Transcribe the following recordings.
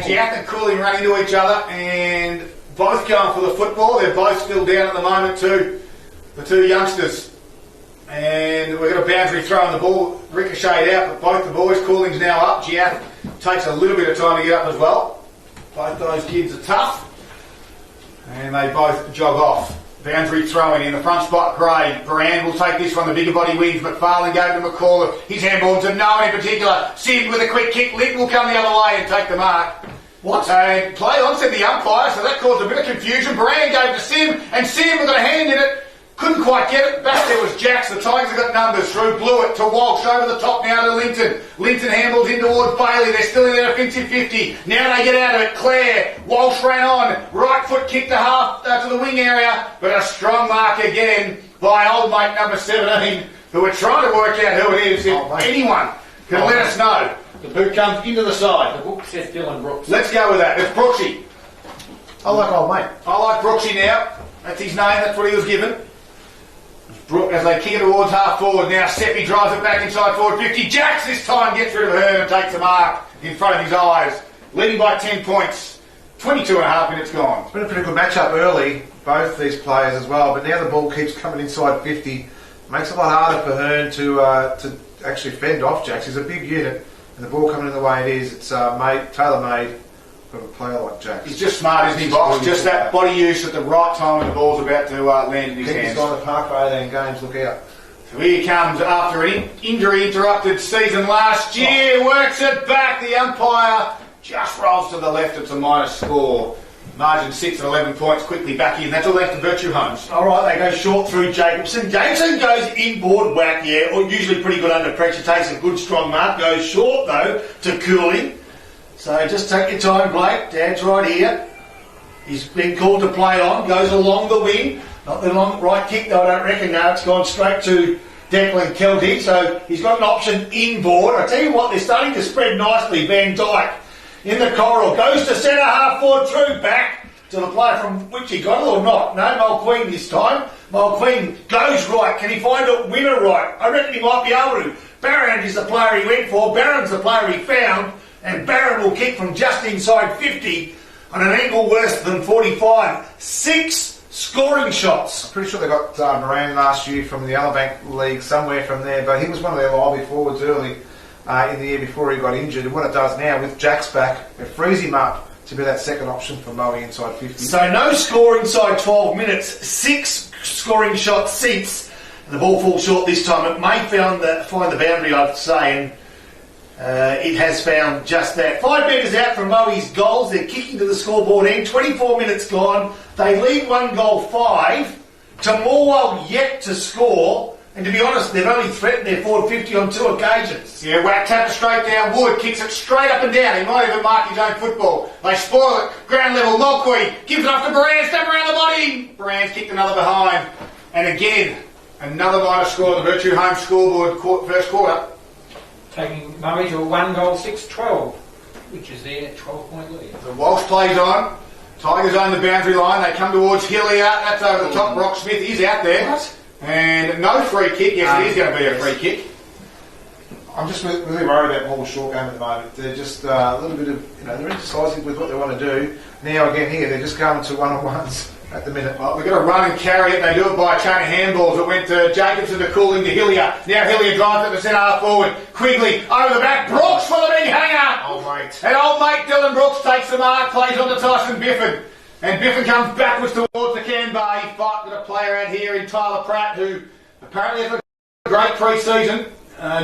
Jack and Cooling run into each other and both going for the football. They're both still down at the moment too, the two youngsters. And we've got a boundary throw and the ball ricocheted out, but both the boys, Cooling's now up. Giath takes a little bit of time to get up as well. Both those kids are tough. And they both jog off. Boundary throwing in the front spot, Gray. Brand will take this one, the bigger body wins. McFarlane gave it to McCall. His handball to no one in particular. Sim with a quick kick. Lick will come the other way and take the mark. What? And play on, said the umpire, so that caused a bit of confusion. Brand gave to Sim, and Sim got a hand in it. Couldn't quite get it. Back there was Jacks. The Tigers have got numbers through. Blew it to Walsh. Over the top now to Linton. Linton handles in towards Bailey. They're still in their offensive 50. Now they get out of it. Clare. Walsh ran on. Right foot kick to half to the wing area. But a strong mark again by old mate number 17, who we're trying to work out who it is. If anyone can let us know. The boot comes into the side. The book says Dylan Brooks. Let's go with that. It's Brooksy. I like old mate. I like Brooksy now. That's his name. That's what he was given. Brooke, as they kick it towards half forward, now Seppi drives it back inside forward 50. Jacks this time gets rid of Hearn and takes the mark in front of his eyes. Leading by 10 points. 22 and a half minutes gone. It's been a pretty good match-up early, both these players as well, but now the ball keeps coming inside 50. Makes it a lot harder for Hearn to actually fend off Jacks. He's a big unit, and the ball coming in the way it is, it's tailor-made for a player like Jacks. He's just smart, isn't he, Box? Just that body use at the right time when the ball's about to land in his hands. Keep this on the parkway then, games, look out. So here he comes after an injury-interrupted season last year. Works it back. The umpire just rolls to the left. It's a minus score. Margin 6 at 11 points. Quickly back in. That's all left to Virtue Homes. All right, they go short through Jacobson. Jacobson goes inboard whack, yeah, or usually pretty good under pressure. Takes a good strong mark. Goes short, though, to Cooling. So just take your time, Blake. Dad's right here. He's been called to play on. Goes along the wing. Not the long right kick, though, I don't reckon. No, it's gone straight to Declan Kelty. So he's got an option inboard. I tell you what, they're starting to spread nicely. Van Dyke in the corridor. Goes to centre, half forward through. Back to the player from which he got it or not. No, Mulqueen this time. Mulqueen goes right. Can he find a winner right? I reckon he might be able to. Barron is the player he went for. Barron's the player he found. And Barron will kick from just inside 50 on an angle worse than 45. 6 scoring shots. I'm pretty sure they got Moran last year from the Alabank League, somewhere from there, but he was one of their lively forwards early in the year before he got injured. And what it does now with Jack's back, it frees him up to be that second option for Moe inside 50. So no score inside 12 minutes. 6 scoring shots since. And the ball falls short this time. It may find the boundary, I'd say, and it has found just that. 5 metres out from Moe's goals. They're kicking to the scoreboard end. 24 minutes gone. They lead 1 goal 5 to Morwell yet to score. And to be honest, they've only threatened their forward 50 on 2 occasions. Yeah, Whack taps it straight down. Wood kicks it straight up and down. He might even mark his own football. They spoil it. Ground level. Mulqueen gives it off to Brand. Step around the body. Brand's kicked another behind. And again, another minus score on the Virtue Home scoreboard first quarter. Taking Murray to a 1 goal 6-12, which is their 12-point lead. The Walsh plays on. Tigers own the boundary line. They come towards Hillier. That's over the top. Brock Smith is out there. What? And no free kick. Yes, it is going to be a free kick. I'm just really worried about Morwell's short game at the moment. They're just a little bit of, they're indecisive with what they want to do. Now again here, they're just going to one-on-ones at the minute. Well, we've got to run and carry it. They do it by a chain of handballs. It went to Jacobson to Cooling to Hillier. Now Hillier drives it to centre half forward. Quigley over the back. Brooks for the big hanger. Old mate. And old mate Dylan Brooks takes the mark, plays on to Tyson Biffin. And Biffin comes backwards towards the Canberra. He's got a player out here in Tyler Pratt who apparently has a great pre-season.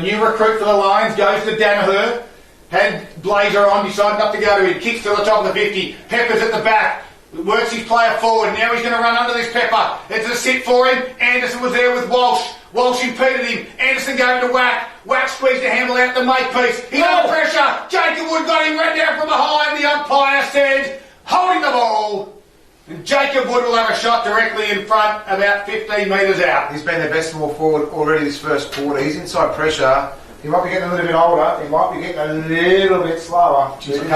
New recruit for the Lions. Goes to Danaher. Had Blazer on, decided not to go to him. Kicks to the top of the 50. Pepper's at the back. Works his player forward. Now he's going to run under this Pepper. It's a sit for him. Anderson was there with Walsh. Walsh impeded him. Anderson gave it to Whack. Whack squeezed the handle out the makepiece. He's under pressure. Jacob Wood got him right down from behind. The umpire said, holding the ball. And Jacob Wood will have a shot directly in front, about 15 metres out. He's been their best small forward already this first quarter. He's inside pressure. He might be getting a little bit older. He might be getting a little bit slower. He didn't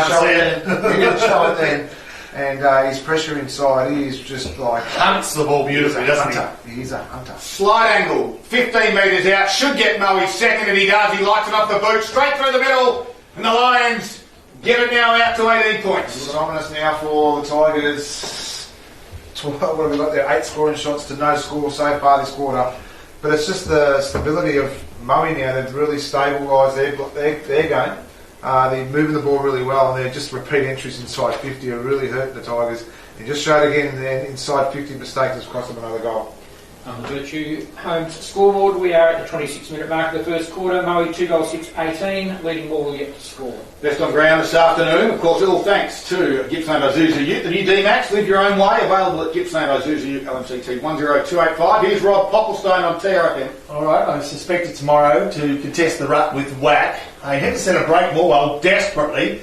show it then. And his pressure inside is just like... Hunts the ball beautifully, doesn't he? He's a hunter. Slight angle, 15 metres out. Should get Moe second, and he does. He lights it off the boot, straight through the middle. And the Lions Get it now out to 18 points. A little bit ominous now for the Tigers. What have we got there? 8 scoring shots to no score so far this quarter. But it's just the stability of Moe now. They've really stabilised their game. They're moving the ball really well, and they're just repeat entries inside 50 are really hurting the Tigers. They just showed again their inside 50 mistakes has cost them another goal. On the Virtue Homes scoreboard, we are at the 26-minute mark of the first quarter. Moe 2 goals 6-18, leading Morwell yet to score. Best on ground this afternoon. Of course, all thanks to Gippsland Isuzu Ute, the new D-Max. Live your own way. Available at Gippsland Isuzu Ute, LMCT 10285. Here's Rob Popplestone on TRFM. Alright, I suspect it tomorrow to contest the ruck with Whack. They had to set a break Morwell desperately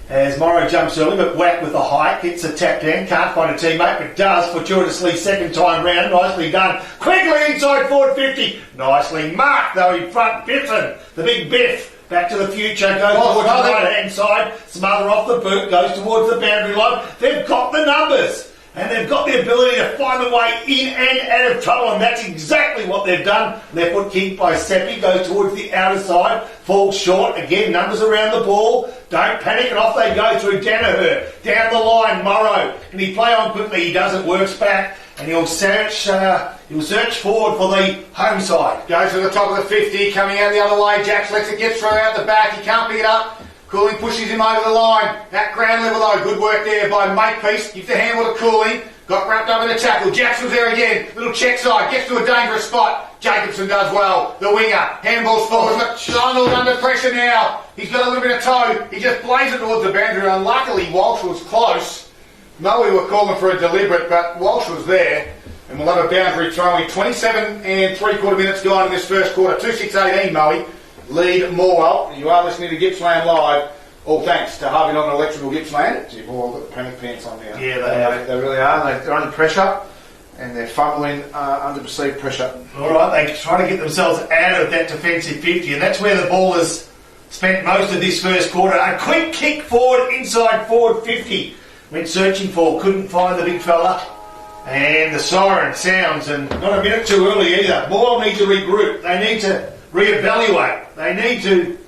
as Morrow jumps early, but Whack with a hike, hits a tap down, can't find a teammate, but does fortuitously second time round. Nicely done. Quickly inside forward 50. Nicely marked though in front. Biffin, the big Biff. Back to the future, goes towards the right hand side, smother off the boot, goes towards the boundary line. They've got the numbers. And they've got the ability to find the way in and out of trouble, and that's exactly what they've done. Left foot kick by Seppi, goes towards the outer side, falls short. Again, numbers around the ball. Don't panic, and off they go through Danaher. Down the line, Morrow. Can he play on quickly? He doesn't, works back, and he'll search forward for the home side. Goes to the top of the 50, coming out the other way. Jax lets it get through out the back. He can't pick it up. Cooling pushes him over the line. At ground level though, good work there by Makepeace. Gives the handball to Cooling. Got wrapped up in a tackle. Jackson's there again. Little check side. Gets to a dangerous spot. Jacobson does well. The winger. Handball's forward. McDonald under pressure now. He's got a little bit of toe. He just plays it towards the boundary. Unluckily, Walsh was close. No, we were calling for a deliberate, but Walsh was there. And we'll have a boundary throwing. 27 and 3/4 minutes gone in this first quarter. 2-6-18, Moe. Lead Morwell. You are listening to Gippsland Live. All thanks to Harvey Norton Electrical Gippsland. You've all got the panic pants on now. Yeah, They really are. They're under pressure, and they're fumbling under perceived pressure. Alright, they're trying to get themselves out of that defensive 50, and that's where the ball has spent most of this first quarter. A quick kick forward, inside forward 50. Went searching for, couldn't find the big fella. And the siren sounds, and not a minute too early either. Morwell need to regroup. They need to reevaluate. They need to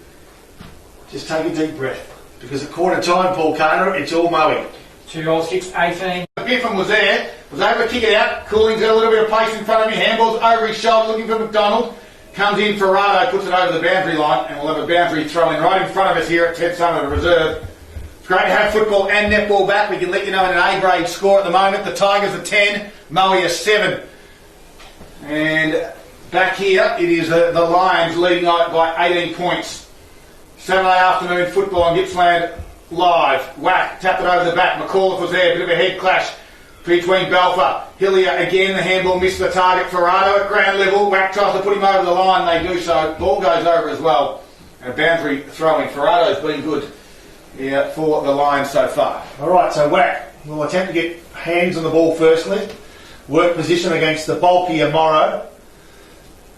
just take a deep breath. Because at quarter time, Paul Carter, it's all Moe. 2 goals 6-18. Biffin was there, was able to kick it out. Cooling's got a little bit of pace in front of him. Handball's over his shoulder looking for McDonald. Comes in, Ferrado puts it over the boundary line, and we'll have a boundary throw in right in front of us here at Ted Summit Reserve. It's great to have football and netball back. We can let you know in an A-grade score at the moment. The Tigers are 10, Moe are 7. And back here, it is the Lions leading by 18 points. Saturday afternoon football on Gippsland Live. Whack, tapped it over the back. McAuliffe was there, bit of a head clash between Balfour. Hillier again, the handball missed the target. Ferrado at ground level. Whack tries to put him over the line. They do so. Ball goes over as well. And a boundary throwing. Ferrado's been good for the Lions so far. Alright, so Whack will attempt to get hands on the ball firstly. Work position against the bulkier Morrow.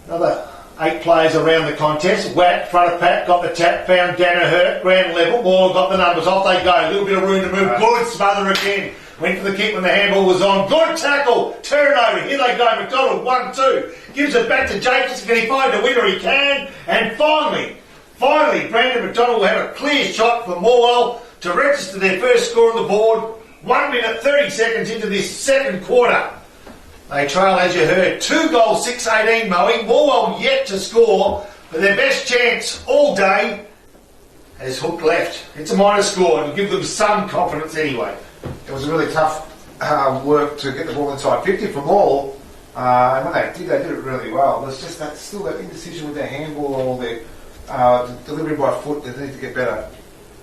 Another 8 players around the contest. Whack, front of pack, got the tap, found Danaher, ground level. Morwell got the numbers, off they go. A little bit of room to move. Good smother again. Went for the kick when the handball was on. Good tackle. Turnover. Here they go. McDonald 1-2. Gives it back to Jacobson. Can he find a winner? He can. And finally, Brandon McDonald will have a clear shot for Morwell to register their first score on the board. 1 minute 30 seconds into this second quarter. They trail, as you heard, 2 goals 6-18 Moe. Morwell yet to score, but their best chance all day has hooked left. It's a minor score to give them some confidence anyway. It was a really tough work to get the ball inside 50 from all. And when they did it really well. There's just that indecision with their handball or their delivery by foot. They need to get better.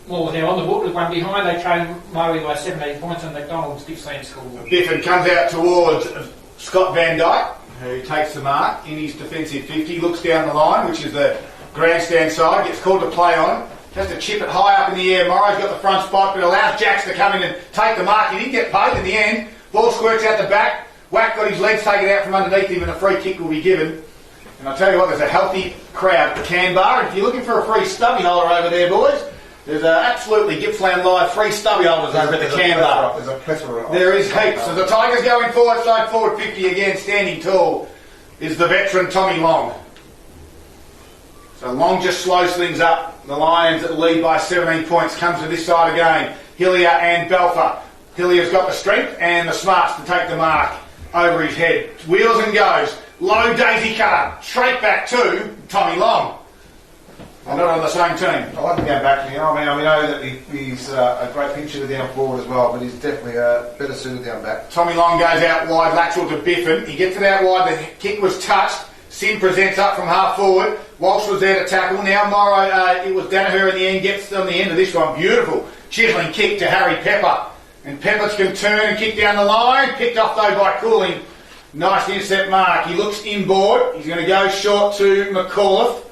Well, they're on the board with 1 behind. They trail Moe by 17 points, and McDonald's Gippsland scoreboard. Biffin comes out towards Scott Van Dyke, who takes the mark in his defensive 50, looks down the line, which is the grandstand side, gets called to play on, has to chip it high up in the air. Morrow's got the front spot, but allows Jax to come in and take the mark. He didn't get paid in the end. Ball squirts out the back. Whack got his legs taken out from underneath him, and a free kick will be given. And I'll tell you what, there's a healthy crowd at the can bar. If you're looking for a free stubby holder over there, boys, there's absolutely Gippsland Live free stubby holders over at the can bar. There's a plethora. There is heaps. So the Tigers going forward, side forward 50 again, standing tall, is the veteran Tommy Long. So Long just slows things up. The Lions lead by 17 points. Comes to this side again. Hillier and Belfer. Hillier's got the strength and the smarts to take the mark over his head. Wheels and goes. Low daisy cutter. Straight back to Tommy Long. They're not on the same team. I like him down back now. I mean, we know that he's a great pincher down forward as well, but he's definitely better suited down back. Tommy Long goes out wide, lateral to Biffin. He gets it out wide, the kick was touched. Sim presents up from half forward. Walsh was there to tackle. Now Morrow, it was Danaher in the end, gets on the end of this one. Beautiful chiseling kick to Harry Pepper. And Peppers can turn and kick down the line. Picked off though by Cooling. Nice intercept mark. He looks inboard. He's going to go short to McAuliffe.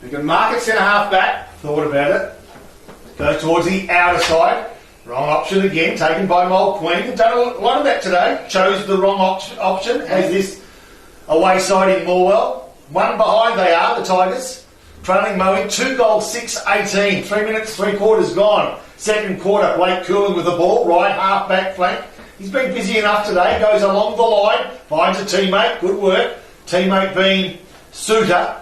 We can mark it centre half back. Thought about it. Goes towards the outer side. Wrong option again, taken by Moe Queen. Done a lot of that today. Chose the wrong option. Has this away side in Morwell. One behind they are, the Tigers. Trailing Moe, 2 goals, 6-18. 3 minutes, 3 quarters gone. Second quarter, Blake Cooling with the ball. Right half back flank. He's been busy enough today. Goes along the line. Finds a teammate. Good work. Teammate being Suter.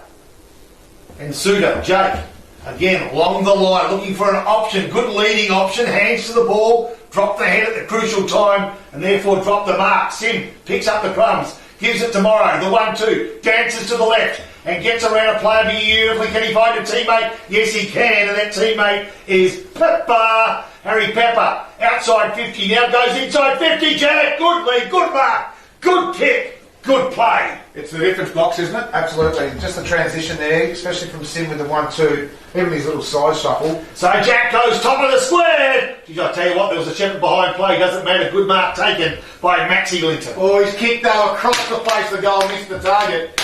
And Suter, Jake, again, along the line, looking for an option, good leading option, hands to the ball, drop the head at the crucial time, and therefore drop the mark. Sim picks up the crumbs, gives it to Morrow, the 1-2, dances to the left, and gets around a player beautifully. Can he find a teammate? Yes, he can, and that teammate is Pepper, Harry Pepper, outside 50, now goes inside 50, Jack, good lead, good mark, good kick. Good play. It's the difference box, isn't it? Absolutely. Just the transition there, especially from Sim with the 1-2, even his little side shuffle. So Jack goes top of the square. Geez, I tell you what, there was a Shepherd behind play. Doesn't matter. Good mark taken by Maxie Linton. Oh, he's kicked though across the face. The goal missed the target.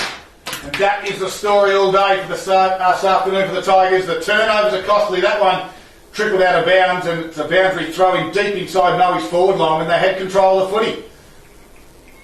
And that is the story all day for this afternoon for the Tigers. The turnovers are costly. That one trickled out of bounds, and it's a boundary throwing deep inside Moe's forward line when they had control of the footy.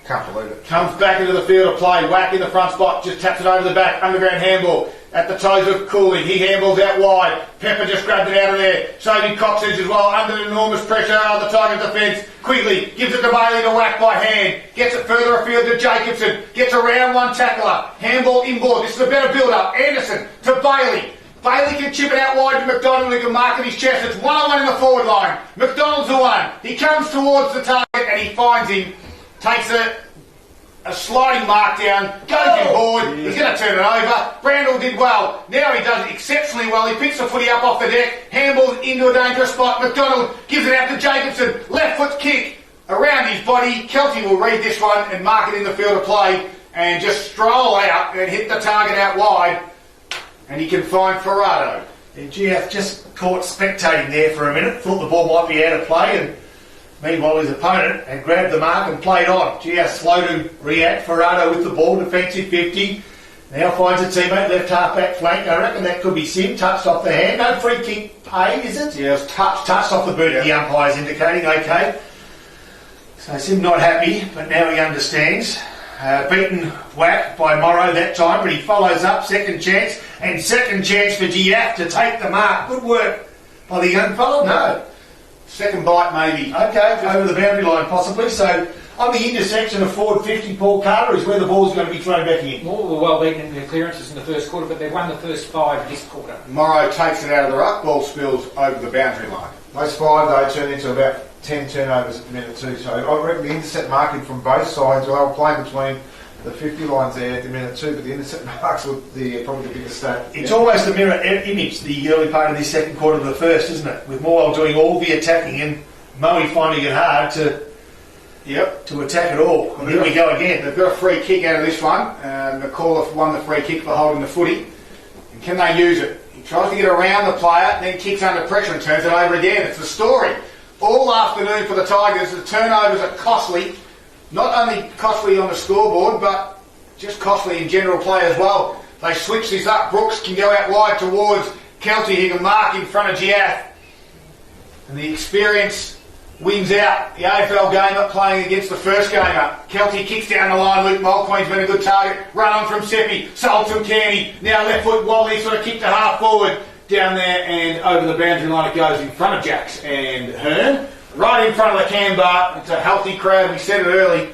Can't believe it. Comes back into the field of play, whack in the front spot, just taps it over the back, underground handball, at the toes of Cooling, he handballs out wide, Pepper just grabbed it out of there, saving Coxedge as well, under enormous pressure of the Tigers defence, Quigley gives it to Bailey to whack by hand, gets it further afield to Jacobson, gets around one tackler, handball inboard, this is a better build-up, Anderson to Bailey, Bailey can chip it out wide to McDonald, who can mark at his chest, it's 1-on-1 in the forward line, McDonald's the one, he comes towards the target and he finds him, takes a sliding mark down, goes inboard, he's going to turn it over. Brandel did well. Now he does exceptionally well. He picks the footy up off the deck, handballs into a dangerous spot. McDonald gives it out to Jacobson. Left foot kick around his body. Kelty will read this one and mark it in the field of play and just stroll out and hit the target out wide. And he can find Ferrado. And GF just caught spectating there for a minute. Thought the ball might be out of play, and meanwhile, his opponent had grabbed the mark and played on. GS slow to react. Ferrado with the ball, defensive 50. Now finds a teammate, left half back flank. I reckon that could be Sim, touched off the hand. No free kick paid, is it? Yeah, it was touched off the boot, the umpire's indicating, okay. So Sim not happy, but now he understands. Beaten whack by Morrow that time, but he follows up, second chance, and second chance for GF to take the mark. Good work by the young fellow, no. Second bite maybe. Okay, over the boundary line possibly. So on the intersection of forward 50, Paul Carter is where the ball's going to be thrown back in. More were well beaten in their clearances in the first quarter, but they won the first 5 this quarter. Morrow takes it out of the ruck, ball spills over the boundary line. Those 5 though turned into about 10 turnovers at the minute too. So I reckon the intercept marking from both sides, well, they were playing between the 50 lines there at the minute too, but the intercept marks were probably the biggest stat. It's almost a mirror image, the early part of this second quarter of the first, isn't it? With Morwell doing all the attacking and Moe finding it hard to attack it all. And here we go again. They've got a free kick out of this one. McAuliffe won the free kick for holding the footy. And can they use it? He tries to get around the player, then kicks under pressure and turns it over again. It's the story. All afternoon for the Tigers, the turnovers are costly. Not only costly on the scoreboard, but just costly in general play as well. They switch this up. Brooks can go out wide towards Kelty. He can mark in front of Giath. And the experience wins out the AFL gamer playing against the first gamer. Kelty kicks down the line. Luke Mulqueen's been a good target. Run on from Seppi. Sold from Kearney. Now left foot Wally sort of kicked to half forward. Down there and over the boundary line it goes in front of Jacks and Hearn. Right in front of the Canberra. It's a healthy crowd. We said it early.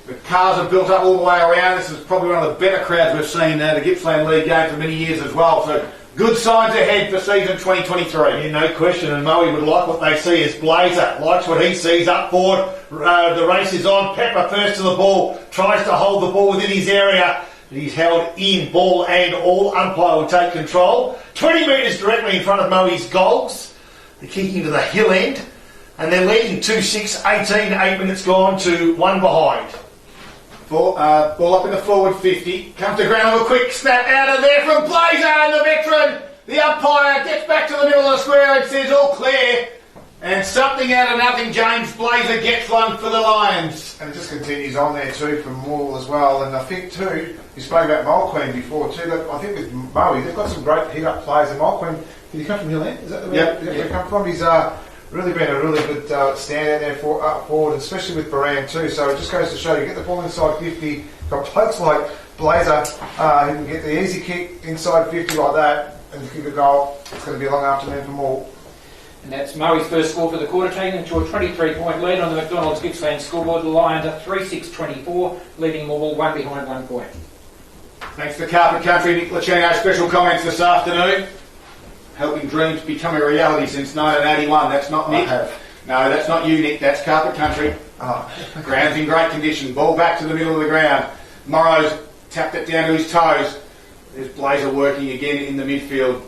The cars are built up all the way around. This is probably one of the better crowds we've seen the Gippsland League game for many years as well. So Good signs ahead for season 2023. Yeah, no question, and Moe would like what they see as Blazer. Likes what he sees up forward. The race is on. Pepper first to the ball. Tries to hold the ball within his area. He's held in, ball and all. Umpire will take control. 20 metres directly in front of Moe's goals. They're kicking to the hill end. And they're leading 2-6, 18, 8 minutes gone to 1 behind. Ball up in the forward 50. Comes to ground with a quick snap out of there from Blazer, and the veteran. The umpire gets back to the middle of the square and says all clear. And something out of nothing, James Blazer gets one for the Lions. And it just continues on there too from Morwell as well. And I think too, you spoke about Mulqueen before too. That I think with Moe, they've got some great hit-up players. And Mulqueen, did he come from Hill End? Is that where he come from? He's really been a really good standout there for up forward, especially with Baran too. So it just goes to show you get the ball inside 50. Got blokes like Blazer who can get the easy kick inside 50 like that and kick a goal. It's going to be a long afternoon for Morwell. And that's Moe's first score for the quarter, taking it to a 23-point lead on the McDonald's Gippsland scoreboard. The Lions are 3-6-24, leading Morwell 1 behind 1 point. Thanks to Carpet Country, Nick Lachino. Special comments this afternoon. Helping dreams become a reality since 1981. That's not Nick. No, that's not you, Nick. That's Carpet Country. Ground's in great condition. Ball back to the middle of the ground. Morrow's tapped it down to his toes. There's Blazer working again in the midfield.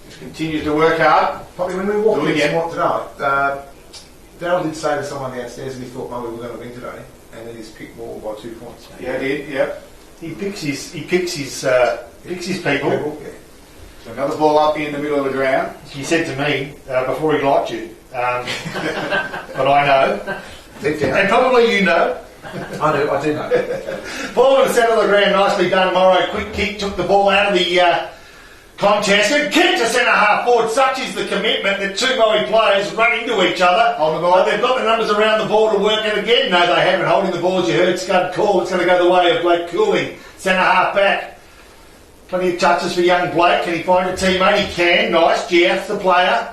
Just continues to work hard. Probably when we walked in Swat today, Darryl did say to someone downstairs that he thought Moe were going to win today, and then he's picked Morwell by 2 points. Yeah, he did. Yep. He picks his people. Yeah. So another ball up in the middle of the ground. He said to me before he liked you, but I know, Deep down. and probably you know. I do know. Ball in the centre of the ground, nicely done. Morrow, quick kick, took the ball out of the contest and kicked to centre half forward. Such is the commitment that two Moe players run into each other on the ball. They've got the numbers around the ball to work it again. No, they haven't. Holding the ball, as you heard Scud call. It's going to go the way of Blake Cooling, centre half back. Plenty of touches for young Blake. Can he find a teammate? He can. Nice. Geoff's the player.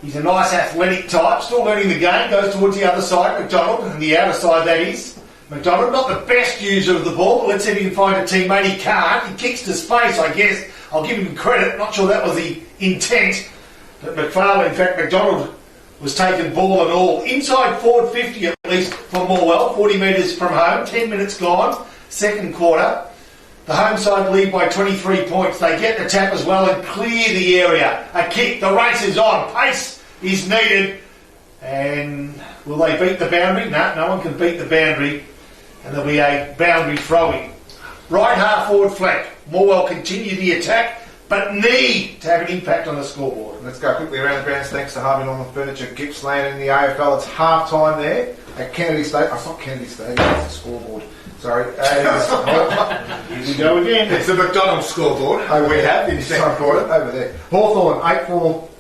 He's a nice athletic type. Still learning the game. Goes towards the other side. McDonald, and the outer side that is. McDonald, not the best user of the ball, but let's see if he can find a teammate. He can't. He kicks to space, I guess. I'll give him credit. Not sure that was the intent. But McFarlane, in fact, McDonald was taken ball and all. Inside forward 50 at least for Morwell. 40 metres from home. 10 minutes gone. Second quarter. The home side lead by 23 points. They get the tap as well and clear the area. A kick. The race is on. Pace is needed. And will they beat the boundary? No one can beat the boundary. And there'll be a boundary throwing. Right half forward flank. Morwell continue the attack, but need to have an impact on the scoreboard. Let's go quickly around the grounds. Thanks to Harvey Norman Furniture, Gippsland in the AFL. It's half time there at Kennedy Stadium. It's not Kennedy Stadium, it's the scoreboard. Sorry. Here we go again. It's the McDonald's scoreboard we have in second quarter. Over there. Hawthorn,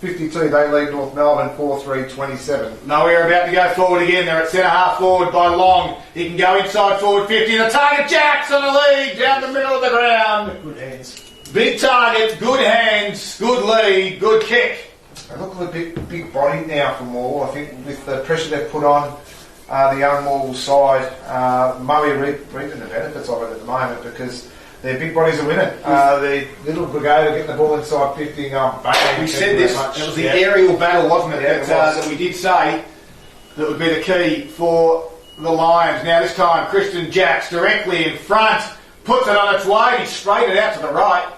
8-4-52. They lead North Melbourne 4-3-27. No, we're about to go forward again. They're at centre half forward by Long. He can go inside forward 50. The target, Jacks on the lead down the middle of the ground. Good hands. Big target, good hands, good lead, good kick. They look a big body now for Morwell. I think with the pressure they've put on the young Morwell side, Moe reaping the benefits of it at the moment because their big bodies are winning. The little brigade are getting the ball inside 50 and going bang. We said this, it was the aerial battle, wasn't it? Yeah, that we did say that would be the key for the Lions. Now this time, Christian Jacks directly in front, puts it on its way, he's straight it out to the right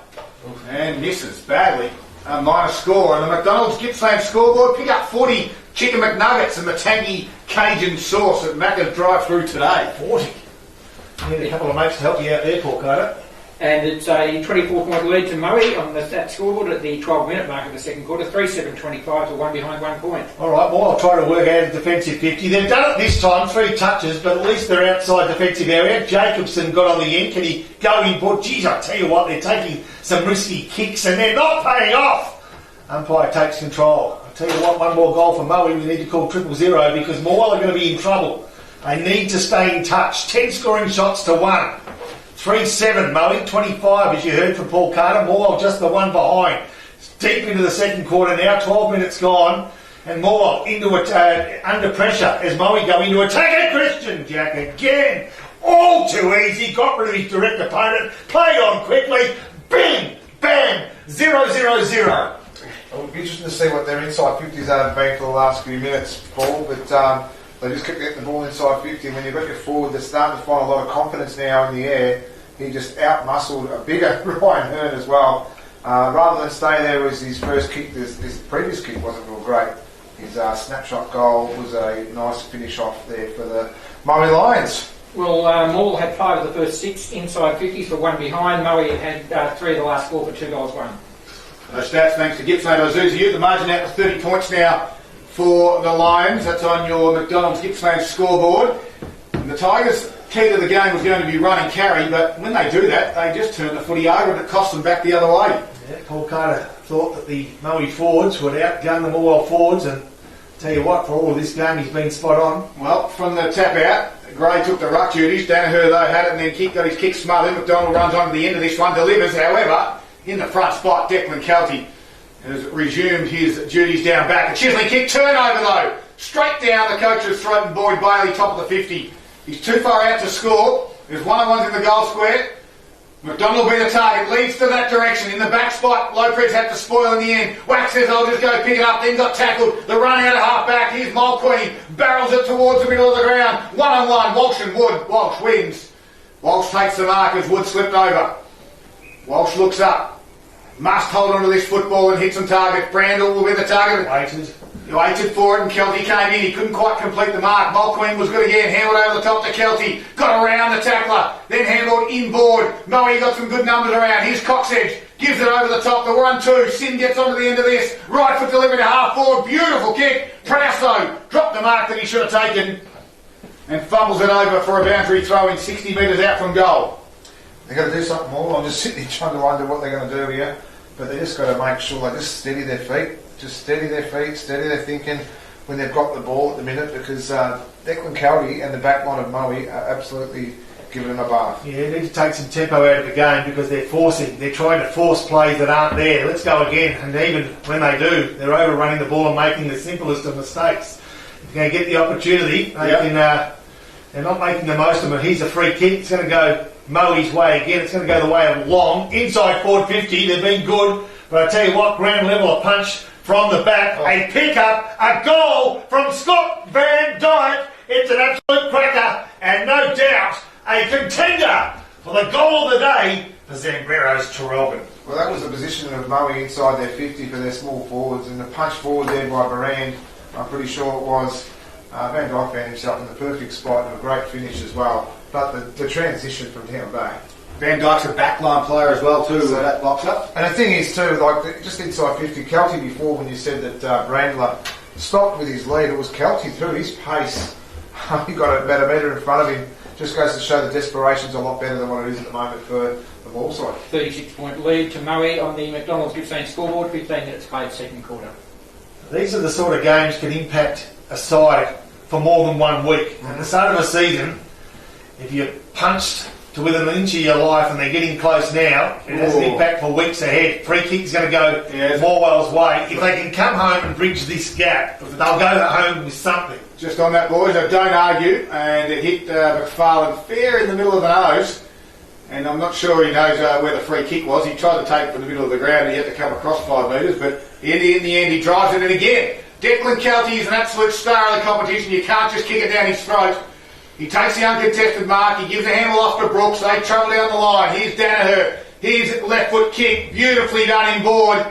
and misses badly. A minor score. And the McDonald's Gippsland scoreboard, pick up 40 chicken McNuggets and the tangy Cajun sauce at Macca's drive-through today. 40. You need a couple of mates to help you out there, Paul Carter. And it's a 24-point lead to Moe on that scoreboard at the 12-minute mark of the second quarter. 3-7-25 to 1 behind 1 point. All right, well, I'll try to work out a defensive 50. They've done it this time, 3 touches, but at least they're outside defensive area. Jacobson got on the end. Can he go in? But geez, I tell you what, they're taking some risky kicks and they're not paying off. Umpire takes control. I tell you what, one more goal for Moe. We need to call 000 because Morwell are going to be in trouble. They need to stay in touch. 10 scoring shots to 1. 3-7, Moe, 25 as you heard from Paul Carter. Morwell just the one behind. It's deep into the second quarter now, 12 minutes gone. And Morwell into it, under pressure as Moe go into attack. And Christian Jack again. All too easy. Got rid of his direct opponent. Played on quickly. Bing! Bam! 0-0-0. It would be interesting to see what their inside 50s have been for the last few minutes, Paul, but they just kept getting the ball inside 50. And when you've got your forward that's starting to find a lot of confidence now in the air, he just out-muscled a bigger Ryan Hearn as well. Rather than stay there with his first kick, this previous kick wasn't real great. His snapshot goal was a nice finish off there for the Moe Lions. Well, Morwell had 5 of the first 6 inside 50s for 1 behind. Moe had 3 of the last 4 for 2 goals won. Those stats thanks to Gippsland Ozuzi. The margin out to 30 points now for the Lions. That's on your McDonald's Gippsland scoreboard. And the Tigers' key to the game was going to be run and carry, but when they do that, they just turn the footy over and it costs them back the other way. Yeah, Paul Carter thought that the Moe forwards would outgun the Morwell forwards, and tell you what, for all of this game, he's been spot on. Well, from the tap out, Gray took the ruck duties. Danaher, though, had it and then got his kick smothered. McDonald runs on to the end of this one, delivers. However, in the front spot, Declan Kelty has resumed his duties down back. A chiselling kick, turnover though. Straight down the coach's throat, and Boyd Bailey, top of the 50. He's too far out to score. There's one-on-ones in the goal square. McDonald will be the target, leads to that direction. In the back spot, Lopez had to spoil in the end. Wax says, I'll just go pick it up, then got tackled. The run out of half back. Here's Mulqueen, barrels it towards the middle of the ground. One-on-one, Walsh and Wood. Walsh wins. Walsh takes the mark as Wood slipped over. Walsh looks up. Must hold on to this football and hit some targets. Brandel will be the target. He waited for it and Kelty came in. He couldn't quite complete the mark. Mulqueen was good again. Handled over the top to Kelty. Got around the tackler. Then handled inboard. Moe got some good numbers around. Here's Coxedge. Gives it over the top. The 1-2. Sim gets onto the end of this. Right foot delivery to half forward. Beautiful kick. Prasso dropped the mark that he should have taken and fumbles it over for a boundary throw in 60 metres out from goal. They've got to do something more. I'm just sitting here trying to wonder what they're going to do here. But they just got to make sure they just steady their feet. Just steady their feet, steady their thinking when they've got the ball at the minute, because Declan Kelty and the back line of Moe are absolutely giving them a bath. Yeah, they need to take some tempo out of the game because they're trying to force plays that aren't there. Let's go again. And even when they do, they're overrunning the ball and making the simplest of mistakes. If they get the opportunity, they're not making the most of it. Here's a free kick. It's going to go Moe's way again. It's going to go the way of Long. Inside forward 50, they've been good. But I tell you what, ground level, a punch from the back, a pick-up, a goal from Scott Van Dyke. It's an absolute cracker, and no doubt a contender for the goal of the day for Zambrero's Terrelbin. Well, that was the position of Moe inside their 50 for their small forwards, and the punch forward there by Barand, I'm pretty sure it was. Van Dyke found himself in the perfect spot and a great finish as well. But the transition from down back. Van Dyke's a backline player as well too, so that box up. And the thing is too, like just inside 50, Kelty before when you said that Brandler stopped with his lead, it was Kelty through his pace. He got about a metre in front of him. Just goes to show the desperation's a lot better than what it is at the moment for the ball side. 36-point lead to Moe on the McDonald's Gippsland scoreboard, 15 minutes played second quarter. These are the sort of games that can impact a side for more than 1 week. At the start of a season, if you're punched to within an inch of your life and they're getting close now, it has an impact for weeks ahead. Free kick's going to go Morwell's way. If they can come home and bridge this gap, they'll go home with something. Just on that, boys, I don't argue, and it hit McFarlane fair in the middle of the nose, and I'm not sure he knows where the free kick was. He tried to take it from the middle of the ground and he had to come across 5 metres, but in the end he drives it in again. Declan Kelty is an absolute star of the competition. You can't just kick it down his throat. He takes the uncontested mark, he gives a handle off to Brooks, they travel down the line. Here's Danaher, here's left foot kick, beautifully done inboard.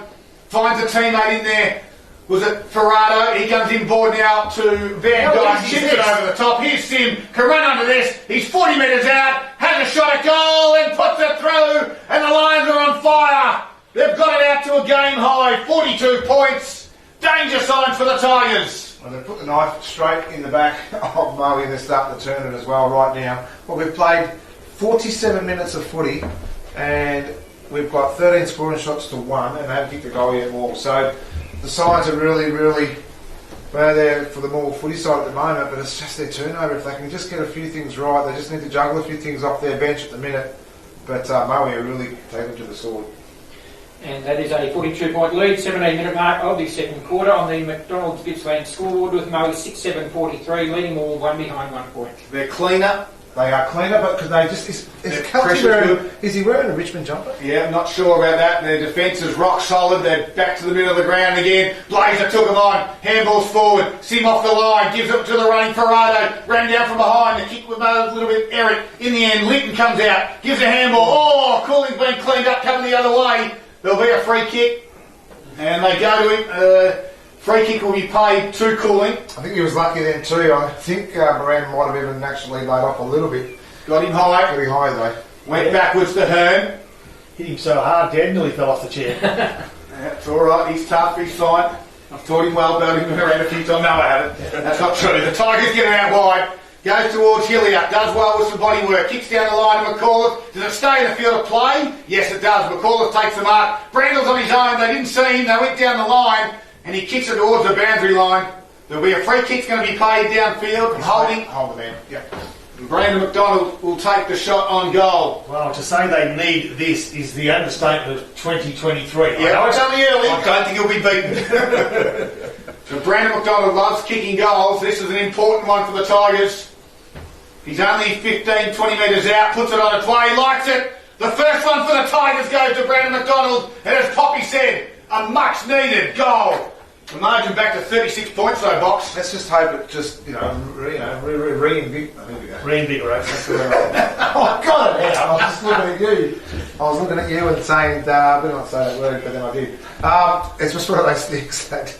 Finds a teammate in there. Was it Ferrado? He comes inboard now to Van Dyke, chips it over the top. Here's Sim, can run under this. He's 40 metres out, has a shot at goal and puts it through, and the Lions are on fire. They've got it out to a game high, 42 points. Danger signs for the Tigers. Well, they put the knife straight in the back of Moe and they're starting to turn it as well right now. Well, we've played 47 minutes of footy and we've got 13 scoring shots to 1 and they haven't kicked a goal yet more. So the sides are really, they're there for the more footy side at the moment, but it's just their turnover. If they can just get a few things right, they just need to juggle a few things off their bench at the minute. But Moe are really taken to the sword. And that is a 42-point lead, 17-minute mark of the second quarter on the McDonald's Gippsland scoreboard with Moe 6-7-43, leading all 1 behind 1 point. They're cleaner, They are cleaner, but because they just is pressure's good. Is he wearing a Richmond jumper? Yeah, I'm not sure about that. Their defence is rock solid. They're back to the middle of the ground again. Blazer took them on. Handballs forward. Sim off the line. Gives it to the running Ferrado. Ran down from behind. The kick with a little bit Eric. In the end, Linton comes out. Gives a handball. Oh, Cooling's been cleaned up, coming the other way. There'll be a free kick. And they go to him. Free kick will be paid to Cooling. I think he was lucky then too. I think Moran might have even actually laid off a little bit. Got him high. Pretty high though. Went backwards to Hearn. Hit him so hard, Dad nearly fell off the chair. That's alright, he's tough, he's fine. I've taught him well, about him around a few times. No, I haven't. That's not true. The Tigers get him out wide. Goes towards Hilliard. Does well with some body work. Kicks down the line to McCullough. Does it stay in the field of play? Yes, it does. McCullough takes the mark. Brandle's on his own. They didn't see him. They went down the line. And he kicks it towards the boundary line. There'll be a free kick going to be paid downfield from Holding. Hold the man. Yep. And Brandon McDonald will take the shot on goal. Well, to say they need this is the understatement of 2023. Yeah, I know it's only early. I don't think he'll be beaten. So Brandon McDonald loves kicking goals. This is an important one for the Tigers. He's only 15, 20 metres out. Puts it on its way. Likes it. The first one for the Tigers goes to Brandon McDonald. And as Poppy said, a much needed goal. The margin back to 36 points though, Box. Let's just hope it just, reinvigorate. That's the word. Oh, God, I was just looking at you. I was looking at you and saying, I better not say that word, but then I did. It's just one of those things that,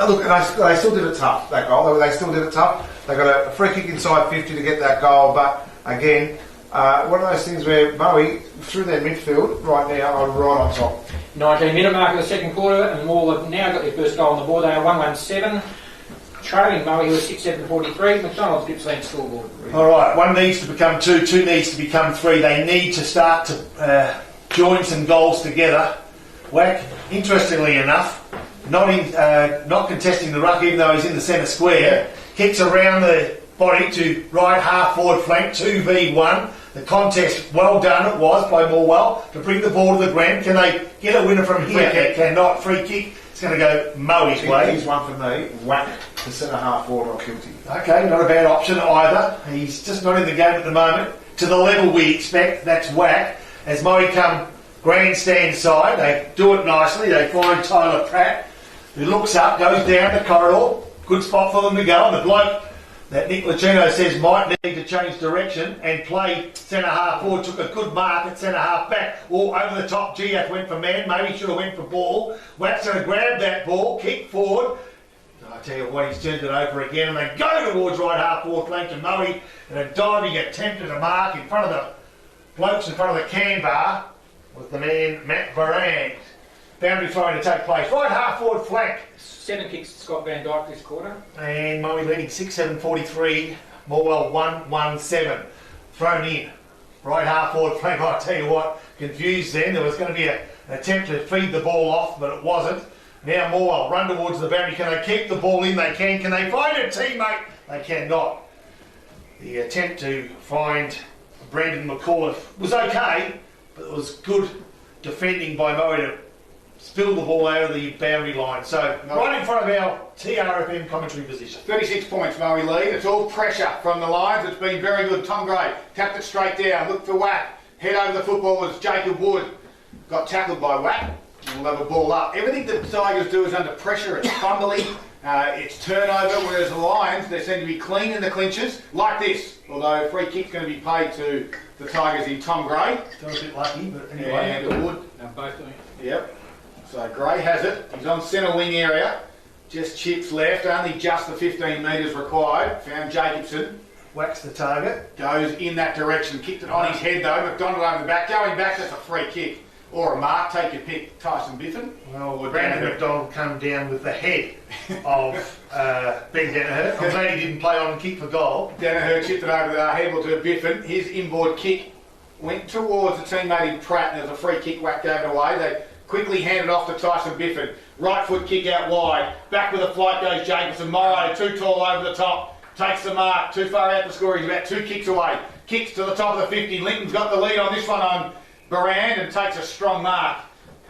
look, they still did it tough, that goal. They still did it tough. They got a free kick inside 50 to get that goal, but again, one of those things where Moe, through their midfield, right now, are right on top. 19-minute mark of the second quarter, and Morwell have now got their first goal on the board. They are 1-1-7. Trailing Moe, who is 6-7-43. McDonald's Gippsland scoreboard. All right, one needs to become two, two needs to become three. They need to start to join some goals together. Wack, interestingly enough, not contesting the ruck, even though he's in the centre square, kicks around the body to right half forward flank, 2v1. The contest, well done it was by Morwell to bring the ball to the ground. Can they get a winner from here? They cannot. Free kick. It's going to go Moe's way. He's one for me. Whack. The centre half forward, not guilty. Okay, not a bad option either. He's just not in the game at the moment. To the level we expect, that's Whack. As Moe come grandstand side, they do it nicely. They find Tyler Pratt, who looks up, goes down the corridor. Good spot for them to go. And the bloke that Nick Lacino says might need to change direction and play centre half forward, took a good mark at centre half back. Or over the top, Giac went for man, maybe should have went for ball. Watt's going to grab that ball, kick forward. I tell you what, he's turned it over again, and they go towards right half forward flank to Moe, and a diving attempt at a mark in front of the blokes in front of the can bar with the man Matt Varane. Boundary trying to take place. Right half forward flank. 7 kicks to Scott Van Dyke this quarter. And Moe leading 6-7-43, Morwell 1-1-7. Thrown in. Right half forward flank, I tell you what, confused then. There was going to be an attempt to feed the ball off, but it wasn't. Now Morwell run towards the boundary. Can they keep the ball in? They can. Can they find a teammate? They cannot. The attempt to find Brandon McCullough was okay, but it was good defending by Moe to spill the ball out of the boundary line. So, right in front of our TRFM commentary position. 36 points, Moe lead. It's all pressure from the lines. It's been very good. Tom Gray tapped it straight down. Looked for Wack. Head over the football was Jacob Wood. Got tackled by Wack. We'll have a ball up. Everything that the Tigers do is under pressure. It's fumbly. It's turnover, whereas the Lions, they seem to be clean in the clinches, like this. Although free kick's going to be paid to the Tigers in Tom Gray. Still a bit lucky, but anyway. And Wood. Both doing. Yep. So Gray has it. He's on centre wing area. Just chips left. Only just the 15 metres required. Found Jacobson. Whacks the target. Goes in that direction. Kicked it on his head though. McDonald over the back. Going back, that's a free kick. Or a mark. Take your pick. Tyson Biffin. Well, Brandon McDonald come down with the head of Ben Danaher. I'm glad he didn't play on and kick for goal. Danaher chipped it over the head to Biffin. His inboard kick went towards the teammate in Pratt. And there's a free kick. Whack gave it away. They quickly handed off to Tyson Biffin. Right foot kick out wide. Back with a flight goes Jacobson. Morrow too tall over the top. Takes the mark. Too far out the score. He's about 2 kicks away. Kicks to the top of the 50. Linton's got the lead on this one on Barand and takes a strong mark.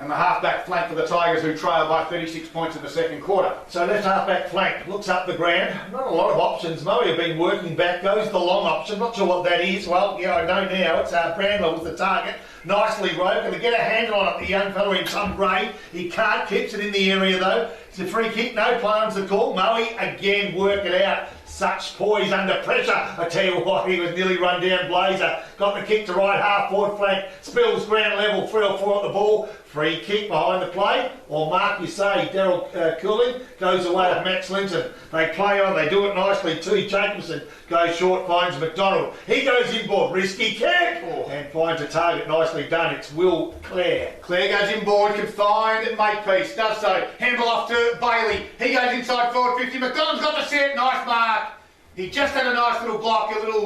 and the half-back flank for the Tigers, who trail by 36 points in the second quarter. So left half-back flank, looks up the ground. Not a lot of options. Moe have been working back, goes the long option. Not sure what that is. Well, yeah, I know now. It's Brandler with the target. Nicely rode. Going to get a handle on it, the young fellow in some grey. He can't, keeps it in the area though. It's a free kick, no play on the call. Moe again work it out. Such poise under pressure. I tell you what, he was nearly run down. Blazer got the kick to right half forward flank. Spills ground level, 3 or 4 at the ball. Free kick behind the play. Or Mark, you say, Daryl Cooling goes away with Max Linton. They play on, they do it nicely too. Jacobson goes short, finds McDonald. He goes inboard, risky kick, and finds a target. Nicely done. It's Will Clare. Clare goes inboard, can find Makepeace, does so. Handle off to Bailey. He goes inside forward 50. McDonald's got the set, nice mark. He just had a nice little block, a little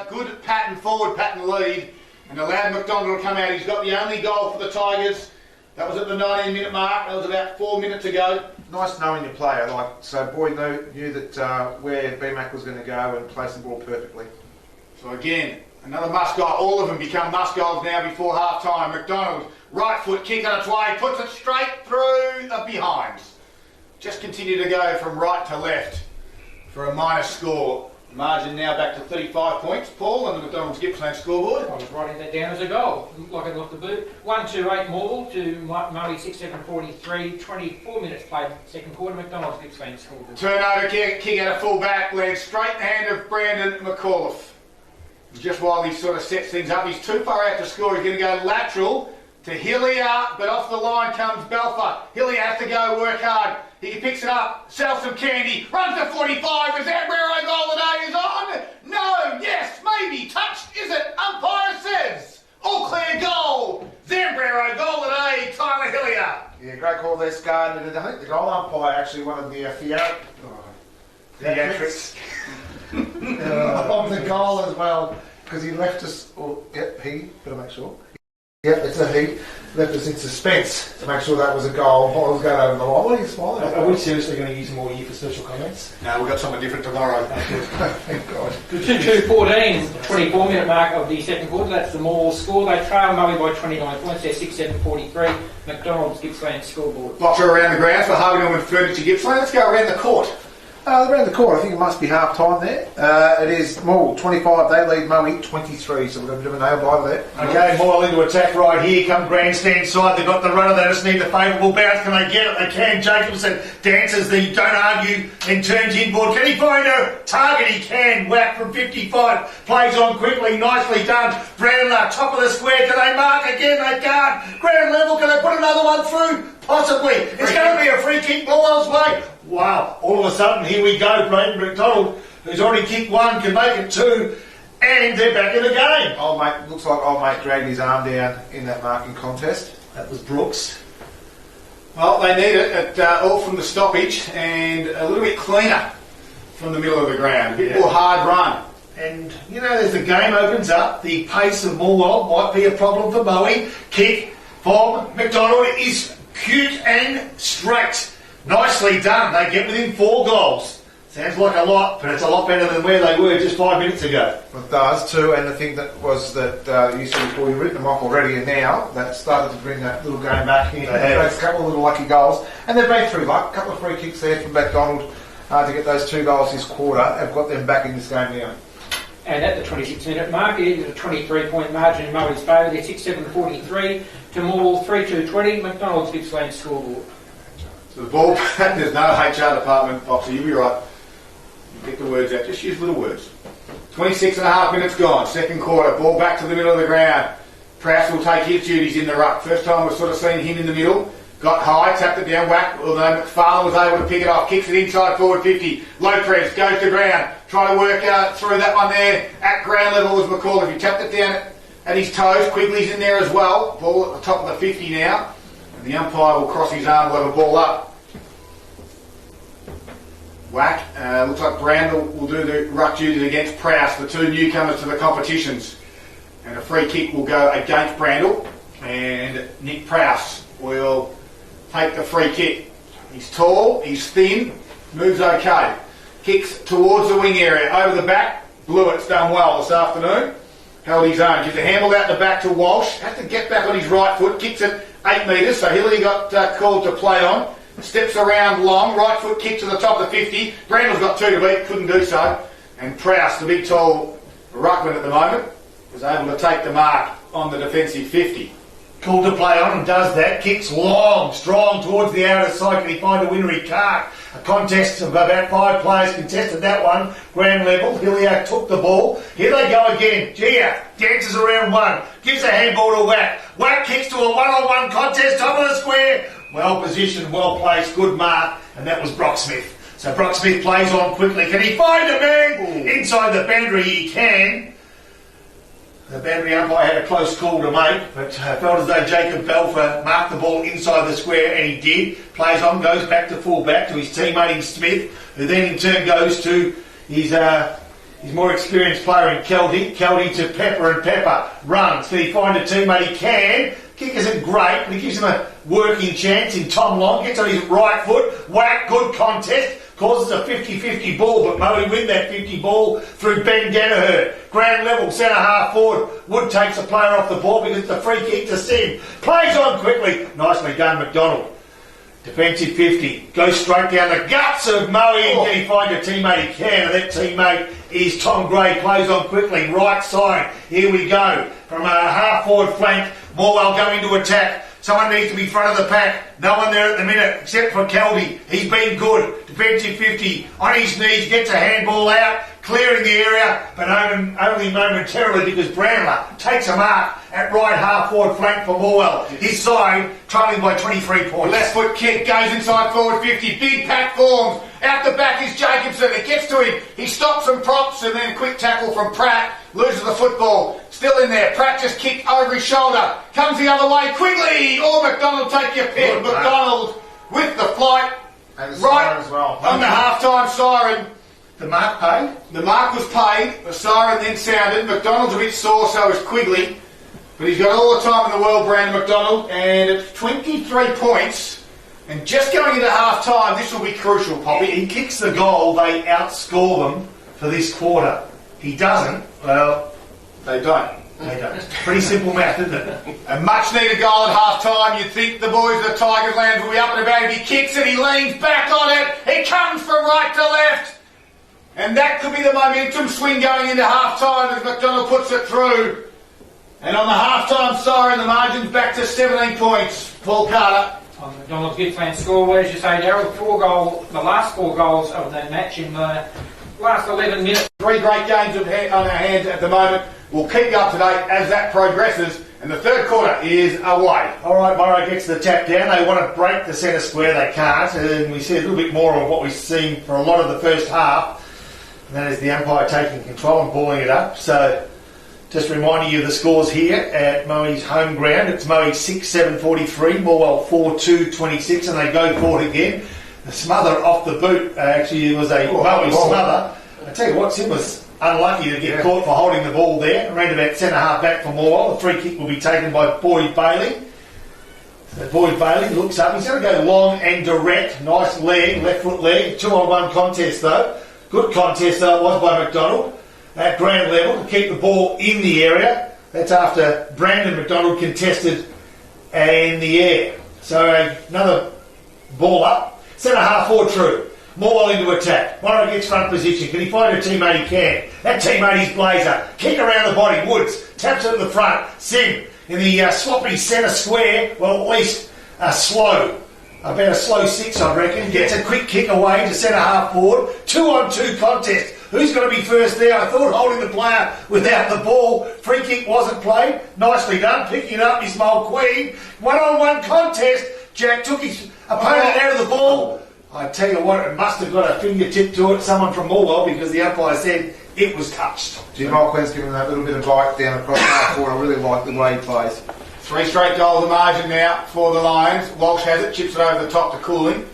good pattern, forward pattern lead, and allowed McDonald to come out. He's got the only goal for the Tigers. That was at the 19-minute mark. That was about 4 minutes ago. Nice knowing your player. So Boyd knew that where BMAC was going to go and placed the ball perfectly. So again, another must goal. All of them become must goals now before half time. McDonald, right foot kick on its way, puts it straight through the behinds. Just continue to go from right to left for a minus score. Margin now back to 35 points. Paul on the McDonald's Gippsland scoreboard. I was writing that down as a goal. Looked like it off the boot. 1-2-8 Morwell to Moe 6-7-43. 24 minutes played second quarter. McDonald's Gippsland scoreboard. Turnover kick out of full back, lands straight in the hand of Brandon McAuliffe. Just while he sort of sets things up, he's too far out to score. He's going to go lateral to Hillier, but off the line comes Belfer. Hillier has to go work hard. He picks it up, sells some candy, runs to 45. Is Zambrero goal today is on? No, yes, maybe. Touched, is it? Umpire says. All clear goal. Zambrero goal today, Tyler Hillier. Yeah, great call there, Scar. And I think the goal umpire actually wanted the theatrics of the goal as well, because he left us, he, better make sure. Yep, it's a he. Left us in suspense to make sure that was a goal. I was going over the line. What are you smiling at? Are we seriously going to use more year for special comments? No, we've got something different tomorrow. Thank God. The 2-2-14, 24-minute mark of the second quarter. That's the Morwell score. They trail Moe by 29 points. They're 6-7-43. McDonald's Gippsland scoreboard. Boxer around the ground for Harvey Norman Furniture Gippsland. Let's go around the court. Around the court, I think it must be half time there. It is Morwell 25, they lead Moe 23, so we've got a bit of a nail biter there. Okay, Morwell into attack right here. Come grandstand side. They've got the runner. They just need the favourable bounce. Can they get it? They can. Jacobson dances the don't argue and turns inboard. Can he find a target? He can. Whack from 55. Plays on quickly. Nicely done. Brandler, top of the square. Can they mark again? They can't. Ground level. Can they put another one through? Possibly. It's going to be a free kick Morwell's way. Wow, all of a sudden, here we go. Brandon McDonald, who's already kicked one, can make it two, and they're back in the game. Looks like old mate dragged his arm down in that marking contest. That was Brooks. Well, they need it all from the stoppage and a little bit cleaner from the middle of the ground. A bit more hard run. And, you know, as the game opens up, the pace of Morwell might be a problem for Moe. Kick from McDonald is cute and straight. Nicely done. They get within 4 goals. Sounds like a lot, but it's a lot better than where they were just 5 minutes ago. It does too, and the thing that was that you said before, you've written them off already, and now that started to bring that little game back in. Those couple of little lucky goals, and they've been through luck. A couple of free kicks there from McDonald to get those 2 goals this quarter. Have got them back in this game now. And at the 26-minute mark, it is a 23-point margin in Moe's favour. They're 6-7-43 to Morwell 3-2-20. McDonald's Gippsland scoreboard. So the ball, there's no HR department, Boxer, you'll be right. You get the words out, just use little words. 26 and a half minutes gone, second quarter, ball back to the middle of the ground. Prowse will take his duties in the ruck. First time we've sort of seen him in the middle. Got high, tapped it down, whack, although McFarlane was able to pick it off, kicks it inside forward 50. Lopez goes to ground, try to work out through that one there. At ground level was McCall. If he tapped it down at his toes, Quigley's in there as well. Ball at the top of the 50 now. And the umpire will cross his arm, will have a ball up. Whack. Looks like Brandel will do the ruck duties against Prowse, the 2 newcomers to the competitions. And a free kick will go against Brandel. And Nick Prowse will take the free kick. He's tall, he's thin, moves okay. Kicks towards the wing area, over the back. Blewett's done well this afternoon. held his own. Gives a handle out the back to Walsh. Has to get back on his right foot. Kicks it 8 metres, so Hilly got called to play on. Steps around long. Right foot kick to the top of the 50. Brandle's got 2 to beat. Couldn't do so. And Prowse, the big tall ruckman at the moment, was able to take the mark on the defensive 50. Called to play on and does that. Kicks long, strong towards the outer side. Can he find a winner? He can't. A contest of about 5 players contested that one. Grand level. Hilliard took the ball. Here they go again. Gia dances around one. Gives a handball to Whack. Whack kicks to a one-on-one contest. Top of the square. Well positioned, well placed. Good mark. And that was Brock Smith. So Brock Smith plays on quickly. Can he find a man? Inside the boundary he can. The boundary umpire had a close call to make, but felt as though Jacob Belfer marked the ball inside the square, and he did. Plays on, goes back to full back to his teammate in Smith, who then in turn goes to his more experienced player in Kelty. Kelty to Pepper, and Pepper runs. Can he find a teammate? He can. Kick isn't great, but he gives him a working chance in Tom Long. Gets on his right foot. Whack, good contest. Causes a 50-50 ball, but Moe win that 50 ball through Ben Danaher. Grand level, centre half forward. Wood takes a player off the ball because it's a free kick to Sim. Plays on quickly. Nicely done, McDonald. Defensive 50. Goes straight down the guts of Moe. Can he find a teammate? He can, and that teammate is Tom Gray. Plays on quickly. Right side. Here we go. From a half forward flank. Morwell going to attack. Someone needs to be front of the pack. No one there at the minute except for Kelty. He's been good. Defensive 50. On his knees. Gets a handball out. Clearing the area. But only momentarily because Brandler takes a mark at right half forward flank for Morwell. His side trailing by 23 points. Left foot kick goes inside forward 50. Big pack forms. Out the back is Jacobson. It gets to him. He stops and props, and then quick tackle from Pratt. Loses the football. Still in there. Pratt just kicked over his shoulder. Comes the other way quickly. Oh, McDonald, take your pick. McDonald with the flight. And the Right siren as well. on the half-time siren. The mark paid. The mark was paid. The siren then sounded. McDonald's a bit sore, so is Quigley. But he's got all the time in the world, Brandon McDonald. And it's 23 points. And just going into half-time, this will be crucial, Poppy. He kicks the goal. They outscore them for this quarter. He doesn't. Well, They don't. they don't. Pretty simple math, isn't it? A much needed goal at half time. You'd think the boys of the Tigers Land will be up and about. If he kicks it, he leans back on it. It comes from right to left. And that could be the momentum swing going into half time as McDonald puts it through. And on the half time siren, the margin's back to 17 points. Paul Carter. On McDonald's Gippsland scoreboard, as you say, Darryl, the last 4 goals of the match in the last 11 minutes. 3 great games on our hands at the moment. We'll keep you up to date as that progresses. And the third quarter is away. All right, Morrow gets the tap down. They want to break the centre square. They can't. And we see a little bit more of what we've seen for a lot of the first half. And that is the umpire taking control and balling it up. So just reminding you of the scores here at Moe's home ground. It's Moe 6-7-43, Morwell 4-2-26, and they go for it again. The smother off the boot actually was a Moe smother. I tell you what, Sim was unlucky to get caught for holding the ball there. Around about centre half back for Morwell. The free kick will be taken by Boyd Bailey. So Boyd Bailey looks up. He's going to go long and direct. Nice leg, left foot leg. 2-on-1 contest though. Good contest though it was by McDonald. At ground level to keep the ball in the area. That's after Brandon McDonald contested in the air. So another ball up. Centre half forward true. Morwell into attack. Morrow gets front position. Can he find a teammate? He can. That teammate is Blazer. Kick around the body. Woods taps it in the front. Sim in the sloppy centre square. Well, at least slow. About a slow 6, I reckon. Gets a quick kick away to centre half forward. 2-on-2 contest. Who's going to be first there? I thought holding the player without the ball. Free kick wasn't played. Nicely done. Picking it up is Mulqueen. 1-on-1 contest. Jack took his opponent out of the ball. I tell you what, it must have got a fingertip to it. Someone from Morwell, because the umpire said it was touched. Jim Mulqueen's given that little bit of bite down across half court. I really like the way he plays. 3 straight goals of margin now for the Lions. Walsh has it, chips it over the top to Cooling.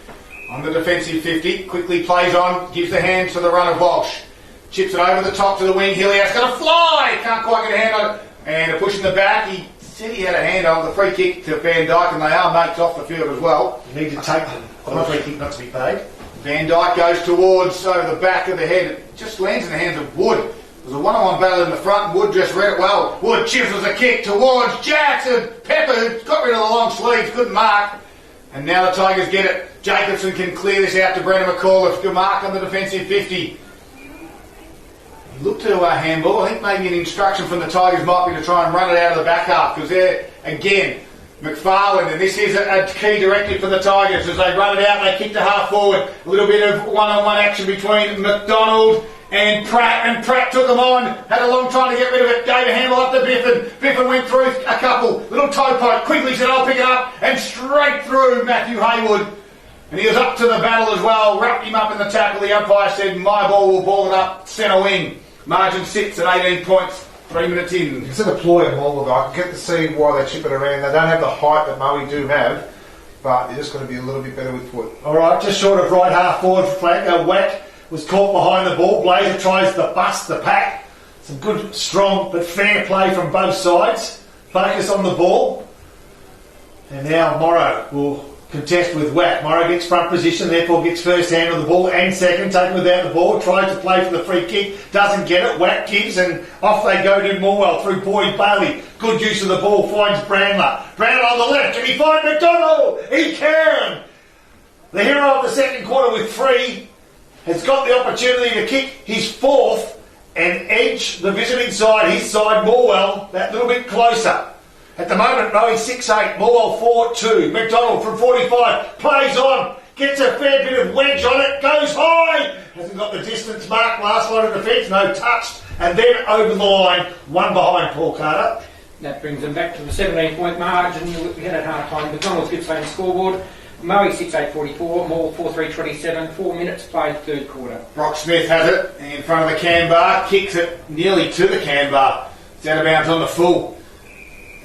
On the defensive 50, quickly plays on, gives the hand to the run of Walsh. Chips it over the top to the wing. Hilliard's going to fly! Can't quite get a hand on it. And a push in the back. He said he had a hand on the free kick to Van Dyke, and they are mates off the field as well. You need to take them for the free kick not to be paid. Van Dyke goes towards over the back of the head. It just lands in the hands of Wood. There's a one-on-one battle in the front, and Wood just read it well. Wood chisels a kick towards Jackson. Pepper, who got rid of the long sleeves, couldn't mark. And now the Tigers get it. Jacobson can clear this out to Brendan McAuliffe. Good mark on the defensive 50. He looked to handball. I think maybe an instruction from the Tigers might be to try and run it out of the back half, because there, again, McFarland, and this is a key directive for the Tigers as they run it out, they kick the half forward. A little bit of one-on-one action between McDonald and Pratt took them on, had a long time to get rid of it, gave a handle up to Biffin. Biffin went through a couple, little toe poke, quickly said I'll pick it up, and straight through Matthew Haywood. And he was up to the battle as well, wrapped him up in the tackle. The umpire said, my ball will ball it up centre wing. Margin sits at 18 points, 3 minutes in. It's an ploy of Morwell, though. I can get to see why they chip it around. They don't have the height that Moe do have, but they're just going to be a little bit better with foot. Alright, just short of right half forward flank. Whack was caught behind the ball. Blazer tries to bust the pack. Some good, strong, but fair play from both sides. Focus on the ball. And now Morrow will contest with Whack. Morrow gets front position, therefore gets first hand on the ball and second, taken without the ball, tries to play for the free kick, doesn't get it. Whack gives and off they go to Morwell through Boyd Bailey. Good use of the ball, finds Brandler. Brandler on the left, can he find McDonald? He can! The hero of the second quarter with 3 has got the opportunity to kick his 4th and edge the visiting side, his side, Morwell, that little bit closer. At the moment, Moe 6'8", Morwell 4'2". McDonald from 45, plays on, gets a fair bit of wedge on it, goes high, hasn't got the distance marked, last line of defence, no touched, and then over the line, one behind Paul Carter. That brings them back to the 17-point margin. We had at half time. McDonald's Gippsland scoreboard. Moe 6'8", 44, Moore 4'3", 27, 4 minutes played, third quarter. Brock Smith has it in front of the can bar, kicks it nearly to the can bar. It's out of bounds on the full.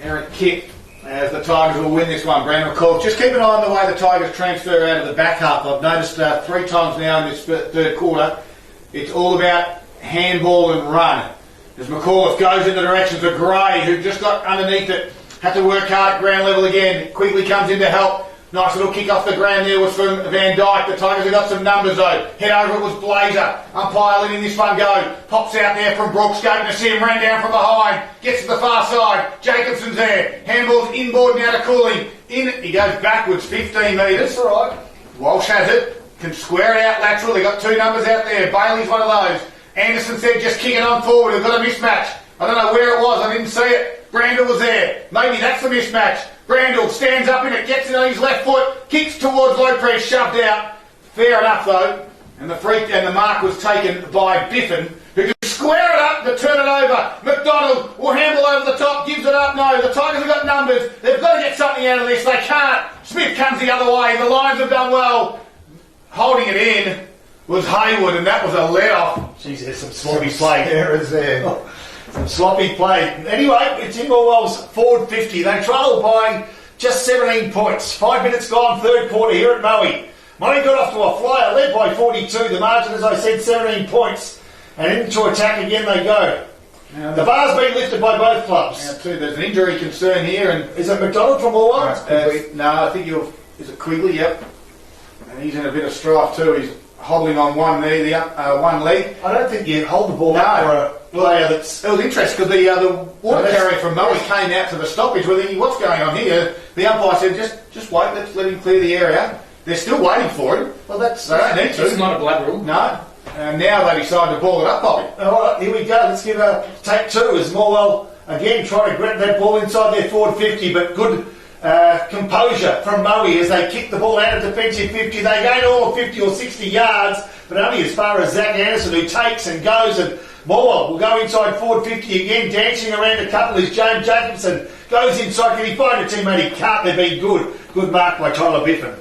Eric kick as the Tigers will win this one. Brandon McCall. Just keep an eye on the way the Tigers transfer out of the back half. I've noticed 3 times now in this third quarter, it's all about handball and run. As McAuliffe goes in the directions of Gray, who just got underneath it, had to work hard at ground level again, quickly comes in to help. Nice little kick off the ground there was from Van Dyke. The Tigers have got some numbers though. Head over it was Blazer. Umpire letting this one go. Pops out there from Brooks. Skating to see him. Ran down from behind. Gets to the far side. Jacobson's there. Handball's inboard now to Cooling. In it. He goes backwards 15 metres. That's all right. Walsh has it. Can square it out lateral. They got 2 numbers out there. Bailey's one of those. Anderson said just kick it on forward. We've got a mismatch. I don't know where it was. I didn't see it. Brandel was there. Maybe that's the mismatch. Brandel stands up in it, gets it on his left foot, kicks towards Lopez, shoved out. Fair enough though. And the mark was taken by Biffin, who can square it up to turn it over. McDonald will handle over the top, gives it up. No, the Tigers have got numbers. They've got to get something out of this. They can't. Smith comes the other way. The Lions have done well. Holding it in was Haywood, and that was a let-off. Jeez, there's some sloppy play. Errors there. Some sloppy play. Anyway, it's in Morwell's forward 50. They trail by just 17 points. 5 minutes gone, third quarter here at Moe. Moe got off to a flyer, led by 42. The margin, as I said, 17 points. And into attack again they go. Now, the bar's been lifted by both clubs. Now too, there's an injury concern here. And is it McDonald from Morwell? No, I think is it Quigley? Yep. And he's in a bit of strife too. He's hobbling on one knee, one leg. I don't think you hold the ball up for a player that's... It was interesting because the water carrier from Moe came out to the stoppage. We're thinking, what's going on here? The umpire said, just wait, let's let him clear the area. They're still waiting for him. Well, they don't need to. It's not a blood rule. No. And now they decide to ball it up, Bobby. All right, here we go. Let's give a take 2 as Morwell again trying to grab that ball inside their forward 50, but good composure from Moe as they kick the ball out of defensive 50. They gain all of 50 or 60 yards, but only as far as Zach Anderson, who takes and goes, and Morwell will go inside forward 50 again, dancing around a couple as James Jacobson goes inside. Can he find a teammate? He can't. They've been good. Good mark by Tyler Biffin.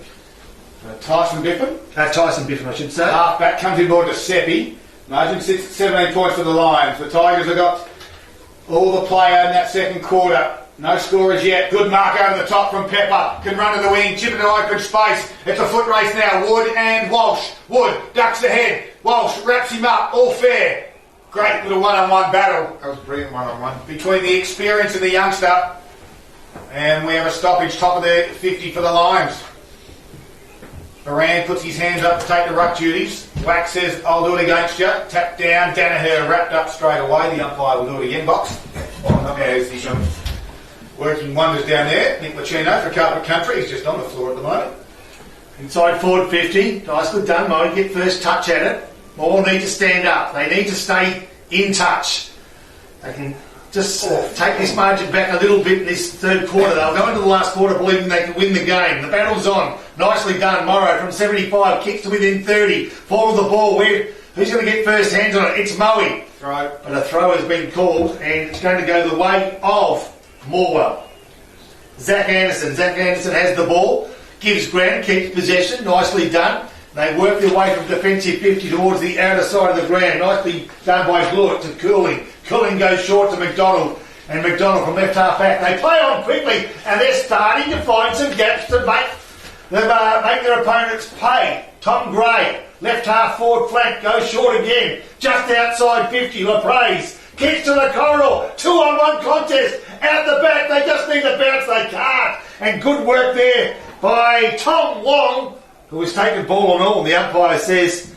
Tyson Biffin. Tyson Biffin, I should say. Half back comes inboard to Seppi. Margin sits at 17 points for the Lions. The Tigers have got all the player in that second quarter. No scorers yet. Good mark over the top from Pepper. Can run to the wing, chip into open space. It's a foot race now. Wood and Walsh. Wood ducks ahead. Walsh wraps him up. All fair. Great little one-on-one battle. That was brilliant one-on-one. Between the experience and the youngster. And we have a stoppage, top of the 50 for the Lions. Moran puts his hands up to take the ruck duties. Wax says, I'll do it against you. Tap down, Danaher wrapped up straight away. The umpire will do it again, box. As he's working wonders down there. Nick Lucchino for Carpet Country. He's just on the floor at the moment. Inside forward 50. Nicely done, Moe. Get first touch at it. More need to stand up. They need to stay in touch. They can just take this margin back a little bit in this third quarter. They'll go into the last quarter believing they can win the game. The battle's on. Nicely done, Morrow from 75. Kicks to within 30. Follow the ball. Who's going to get first hands on it? It's Moe. Throw. But a throw has been called, and it's going to go the way of Morwell. Zach Anderson. Zach Anderson has the ball. Gives ground. Keeps possession. Nicely done. They work their way from defensive 50 towards the outer side of the ground. Nicely done by Blewett to Cooling. Cooling goes short to McDonald. And McDonald from left half back. They play on quickly, and they're starting to find some gaps to make their opponents pay. Tom Gray, left half forward flank, goes short again. Just outside 50, LaPraise. Kicks to the corridor. 2-on-1 contest. Out the back, they just need to bounce, they can't. And good work there by Tom Wong, who was taking ball on all, and the umpire says,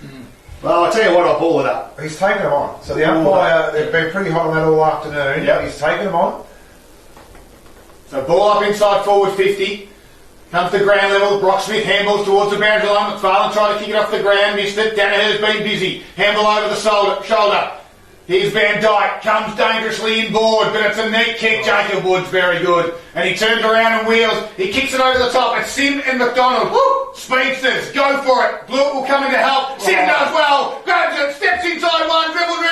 well, I'll tell you what, I'll ball it up. He's taken them on. So the umpire, they've been pretty hot on that all afternoon. Yep. He's taken them on. So ball up inside forward 50. Comes to ground level. Brock Smith handballs towards the boundary line. McFarlane tried to kick it off the ground. Missed it. Danaher's been busy. Handball over the shoulder. Here's Van Dyke. Comes dangerously inboard, but it's a neat kick. Jacob Woods, very good. And he turns around and wheels. He kicks it over the top. It's Sim and McDonald. Woo! Speedsters, go for it. Blewett will come in to help. Sim does well. Grabs it. Steps inside one. Dribble. Through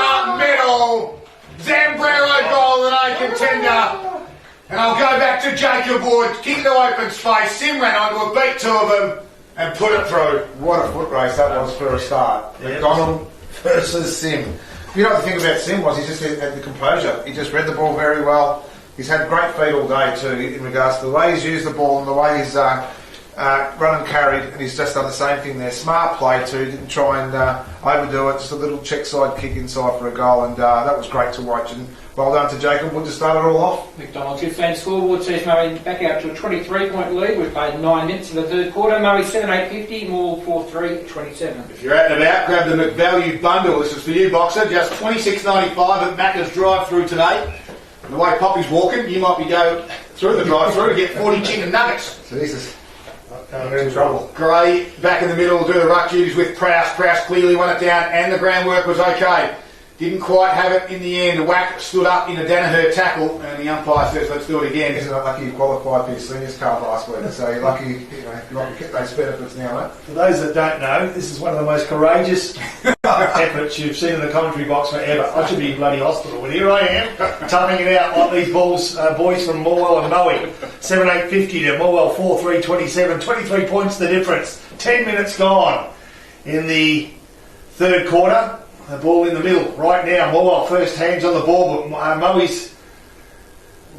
the middle. Zambrero goal and a contender. And I'll go back to Jacob Woods. Kick into open space. Sim ran onto a beat two of them and put it through. What a foot race that was for a start. Yeah. McDonald versus Sim. You know what the thing about Sim was, he just had the composure. He just read the ball very well. He's had great feet all day too in regards to the way he's used the ball and the way he's run and carried, and he's just done the same thing there. Smart play too, didn't try and overdo it, just a little check side kick inside for a goal, and that was great to watch. And well done to Jacob Wood to start it all off. McDonald's good fan scoreboard sees Murray back out to a 23-point lead. We've played 9 minutes in the third quarter. Murray 7-8-50, Moore 4-3-27. If you're out and about, grab the McValue bundle. This is for you, Boxer. Just $26.95 at Macca's drive-through today. And the way Poppy's walking, you might be going through the drive-through to get 40 chicken nuggets. Jesus. We're in trouble. Gray back in the middle, do the ruck duties with Prowse. Prowse clearly won it down, and the groundwork was okay. Didn't quite have it in the end. Whack stood up in a Danaher tackle, and the umpire says, let's do it again. Isn't it lucky you qualified for your seniors card last week? So you're lucky, you might get those benefits now, mate. For those that don't know, this is one of the most courageous efforts you've seen in the commentary box forever. I should be in bloody hospital, but here I am, toughing it out like these boys from Morwell and Moe. 7-8-50 to Morwell 4-3-27. 23 points the difference. 10 minutes gone in the third quarter. The ball in the middle right now. Morwell first hands on the ball, but Moe's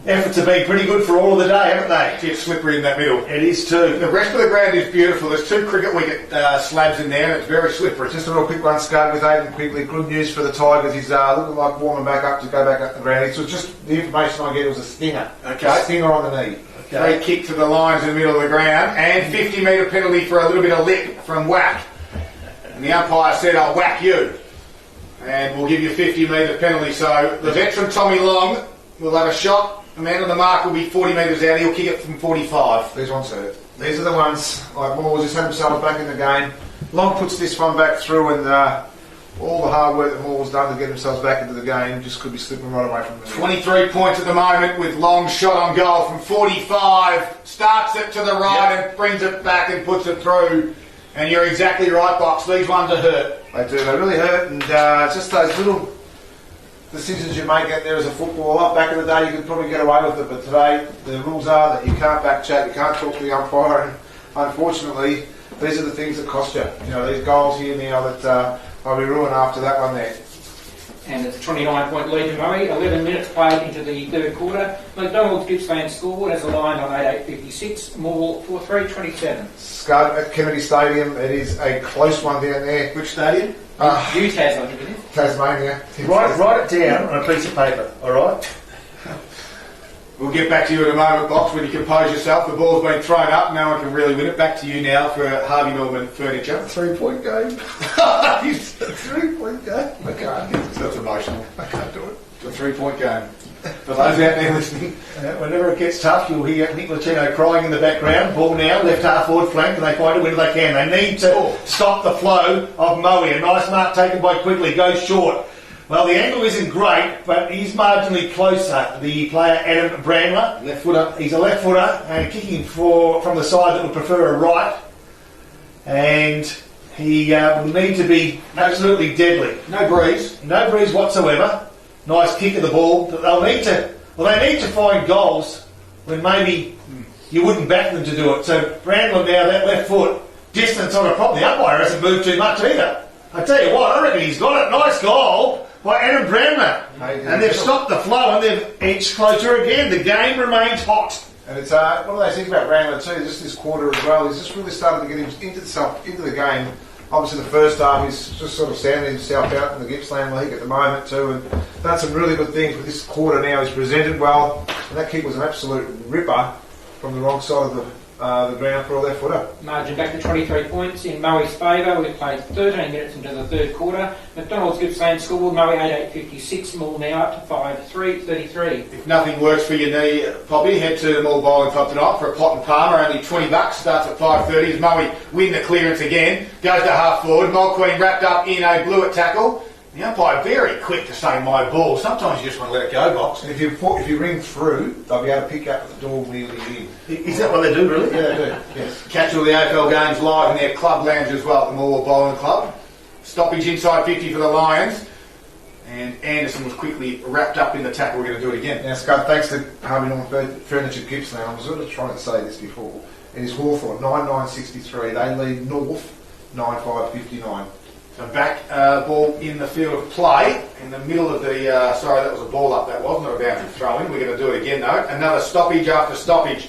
efforts have been pretty good for all of the day, haven't they? It's slippery in that middle. It is too. The rest of the ground is beautiful. There's 2 cricket wicket slabs in there, and it's very slippery. Just a real quick one, Scud, with Aiden quickly. Good news for the Tigers. He's looking like warming back up to go back up the ground. It was just the information I get. It was a stinger. Okay. A stinger on the knee. Okay. Free kick to the lines in the middle of the ground, and 50-metre penalty for a little bit of lip from Whack. And the umpire said, I'll whack you. And we'll give you a 50-metre penalty. So the veteran Tommy Long will have a shot. The man on the mark will be 40 metres out. He'll kick it from 45. These ones hurt. These are the ones, like Moore just had himself back in the game. Long puts this one back through, and all the hard work that Moore's done to get themselves back into the game just could be slipping right away from them. 23 points at the moment with Long shot on goal from 45. Starts it to the right and brings it back and puts it through. And you're exactly right, Box. These ones are hurt. They do. They really hurt, and just those little decisions you make out there as a footballer. Back in the day, you could probably get away with it, but today the rules are that you can't back chat, you can't talk to the umpire, and unfortunately, these are the things that cost you. You know, these goals here now that will be ruined after that one there. And it's a 29-point lead to Murray. 11 minutes played into the third quarter. McDonald's Gippsland scoreboard has a line on 8-8-56. Morwell 4-3-27. Scud at Kennedy Stadium. It is a close one down there. Which stadium? UTAS, I think it is. Tasmania. Write it down on a piece of paper, alright? We'll get back to you in a moment, Box, when you compose yourself. The ball's been thrown up, no one can really win it. Back to you now for Harvey Norman Furniture. 3-point game. It's a 3-point game. I can't do it. That's emotional. I can't do it. It's a 3-point game. For those out there listening, Whenever it gets tough, you'll hear Nick Latino crying in the background. Ball now, left half forward flank, and they find it when they can. They need to stop the flow of Moe. A nice mark taken by Quigley, goes short. Well, the angle isn't great, but he's marginally closer. The player Adam Brandler, left footer. he's a left footer and kicking from the side that would prefer a right, and he will need to be absolutely deadly. No breeze. No breeze whatsoever. Nice kick of the ball. But they need to find goals when maybe you wouldn't back them to do it. So Brandler now, that left foot, distance on a prop. The umpire hasn't moved too much either. I tell you what, I reckon he's got it. Nice goal by Adam Brandler. And they've stopped the flow and they've edged closer again. The game remains hot. And it's one of those things about Brandler too, just this quarter as well, he's just really started to get into the game. Obviously the first half he's just sort of sounding himself out in the Gippsland League at the moment too, and done some really good things with this quarter now. He's presented well, and that kick was an absolute ripper from the wrong side of the ground for a left footer. Margin back to 23 points in Moe's favour. We've played 13 minutes into the third quarter. McDonald's Gippsland scoreboard, Moe 88.56, Moore now up to 5-3-33. If nothing works for your knee, Poppy, head to the Moore Bowling Club tonight for a pot and palmer. Only $20. Starts at 5:30 as Moe win the clearance again. Goes to half forward. Mulqueen wrapped up in a Blewett tackle. The umpire very quick to say my ball. Sometimes you just want to let it go, Box. And if you ring through, they'll be able to pick up the door wheel you in. Is that what they do, really? Yeah, they do. Yes. Catch all the AFL games live in their club lounge as well at the Moore Bowling Club. Stoppage inside 50 for the Lions. And Anderson was quickly wrapped up in the tackle. We're going to do it again. Now, Scott, thanks to Harvey Norman Furniture Gippsland, I was sort of trying to say this before. It is Hawthorn 99.63. They lead North 95.59. So back ball in the field of play in the middle of the. Sorry, that was a ball up. That wasn't a boundary throw in. We're going to do it again though. Another stoppage after stoppage.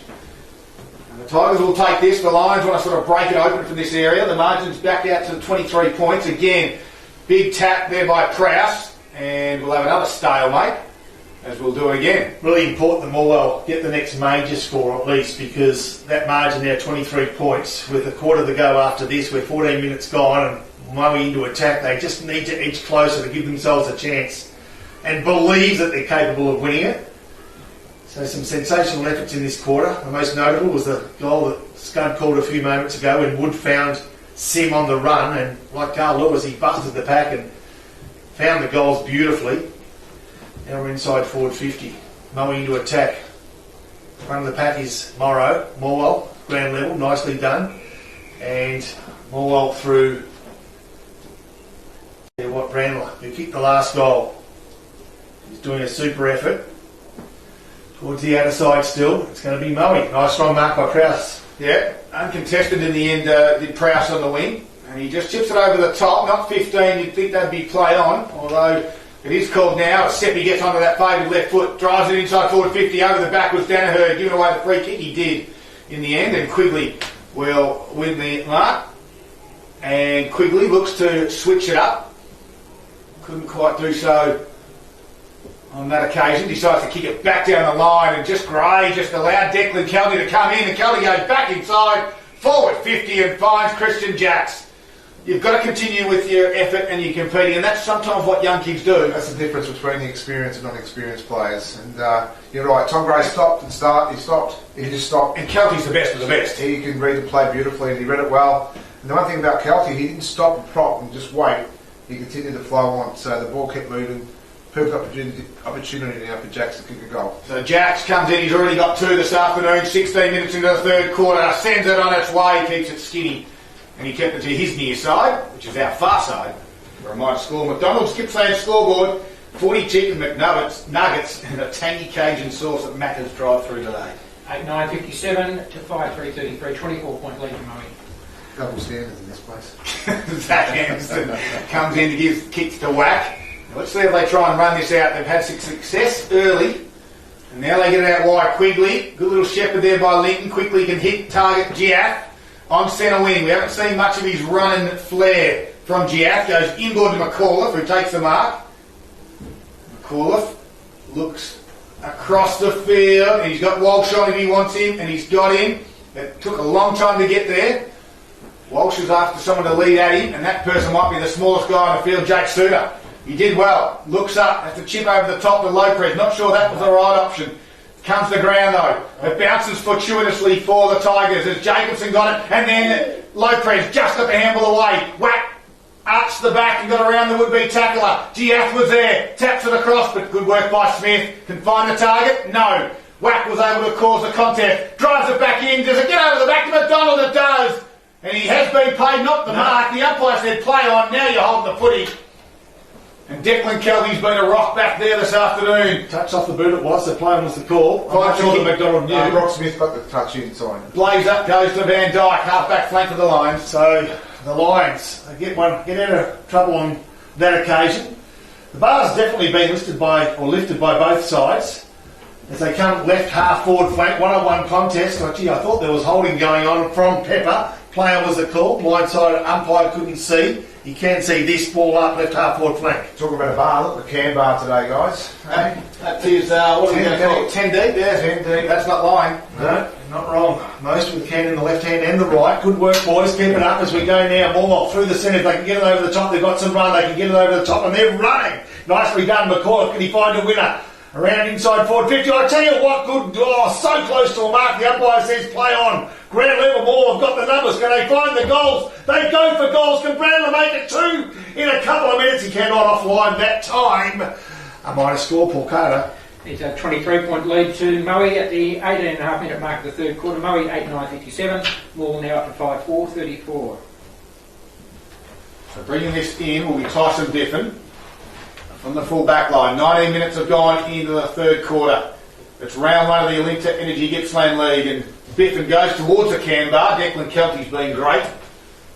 And the Tigers will take this. The Lions want to sort of break it open from this area. The margin's back out to 23 points again. Big tap there by Prowse, and we'll have another stalemate as we'll do it again. Really important that Morwell get the next major score at least, because that margin now 23 points with a quarter to go after this. We're 14 minutes gone and Moe into attack. They just need to edge closer to give themselves a chance and believe that they're capable of winning it. So some sensational efforts in this quarter. The most notable was the goal that Scud called a few moments ago when Wood found Sim on the run, and like Carl Lewis, he busted the pack and found the goals beautifully. Now we're inside forward 50. Moe into attack. Front of the pack is Morwell, ground level, nicely done. And Morwell through Brandler, who kicked the last goal. He's doing a super effort. Towards the outer side still, it's going to be Moe. Nice strong mark by Prowse. Yeah, uncontested in the end, did Prowse on the wing. And he just chips it over the top, not 15, you'd think they'd be play on, although it is called now. Seppi gets onto that favoured left foot, drives it inside forward 50, over the back was Danaher, giving away the free kick. He did in the end, and Quigley will win the mark. And Quigley looks to switch it up. Couldn't quite do so on that occasion. Decides to kick it back down the line, and just Gray just allowed Declan Kelly to come in, and Kelly goes back inside, forward 50 and finds Christian Jacks. You've got to continue with your effort and your competing, and that's sometimes what young kids do. That's the difference between the experienced and non-experienced players. And you're right, Tom Gray stopped. He just stopped. And Kelty's the best of the best. He can read the play beautifully, and he read it well. And the one thing about Kelty, he didn't stop and prop and just wait. He continued to flow on, so the ball kept moving. Perfect opportunity now for Jacks to kick a goal. So Jacks comes in, he's already got 2 this afternoon, 16 minutes into the third quarter, sends it on its way, keeps it skinny, and he kept it to his near side, which is our far side. For a minor score, McDonald's Gippsland scoreboard, 40 chicken McNuggets, and a tangy Cajun sauce at Macca's drive-through today. 8-9-57 to 5-3-33, 24-point lead for Moe. Double standards in this place. Zach Anderson comes in to give kicks to Whack. Now let's see if they try and run this out. They've had some success early, and now they get it out wide. Quigley, good little shepherd there by Linton. Quickly can hit target Giath on centre wing. We haven't seen much of his run and flair from Giath. Goes inboard to McAuliffe, who takes the mark. McAuliffe looks across the field. He's got Walsh on if he wants him, and he's got him. It took a long time to get there. Walsh is after someone to lead at him, and that person might be the smallest guy on the field, Jake Suter. He did well. Looks up, has to chip over the top to Lopez. Not sure that was the right option. Comes to ground though. It bounces fortuitously for the Tigers as Jacobson got it, and then Lopez just got the handball away. Whack, arched the back and got around the would-be tackler. Giath was there, taps it across, but good work by Smith. Can find the target? No. Whack was able to cause the contest. Drives it back in. Does it get over the back to McDonald? It does. And he has been paid, not the mark. The umpire said play on. Now you're holding the footy. And Declan Kelly's been a rock back there this afternoon. Touch off the boot it was, the play was the call. I'm not sure that McDonald knew. Brock Smith got the touch inside. Blaze up goes to Van Dyke, half-back flank of the Lions. So the Lions get out of trouble on that occasion. The bar's definitely been lifted by both sides as they come left half forward flank, one-on-one contest. I thought there was holding going on from Pepper. Player was the call. Blindside umpire couldn't see. He can see this ball up left half forward flank. Talk about a bar. Look, the can bar today, guys. Hey, that is, what are we going to call it? 10 deep? Yeah, 10 deep. That's not lying. No, not wrong. Most with the can in the left hand and the right. Good work, boys. Keep it up as we go now. Morwell through the centre. If they can get it over the top, they've got some run. They can get it over the top, and they're running. Nicely done, McCoy. Can he find a winner? Around inside forward 50. I tell you what, good. Oh, so close to a mark. The umpire says play on. Ground level ball. Have got the numbers. Can they find the goals? They go for goals. Can Brownlow make it 2 in a couple of minutes? He cannot offline that time. A minor score, Paul Carter. It's a 23-point lead to Moe at the 18.5-minute mark of the third quarter. Moe 8-9-57. Morwell now up to 5-4-34. So bringing this in will be Tyson Biffin from the full back line. 19 minutes have gone into the third quarter. It's round one of the Olympia Energy Gippsland League, and Biffin goes towards the can bar. Declan Kelty's been great.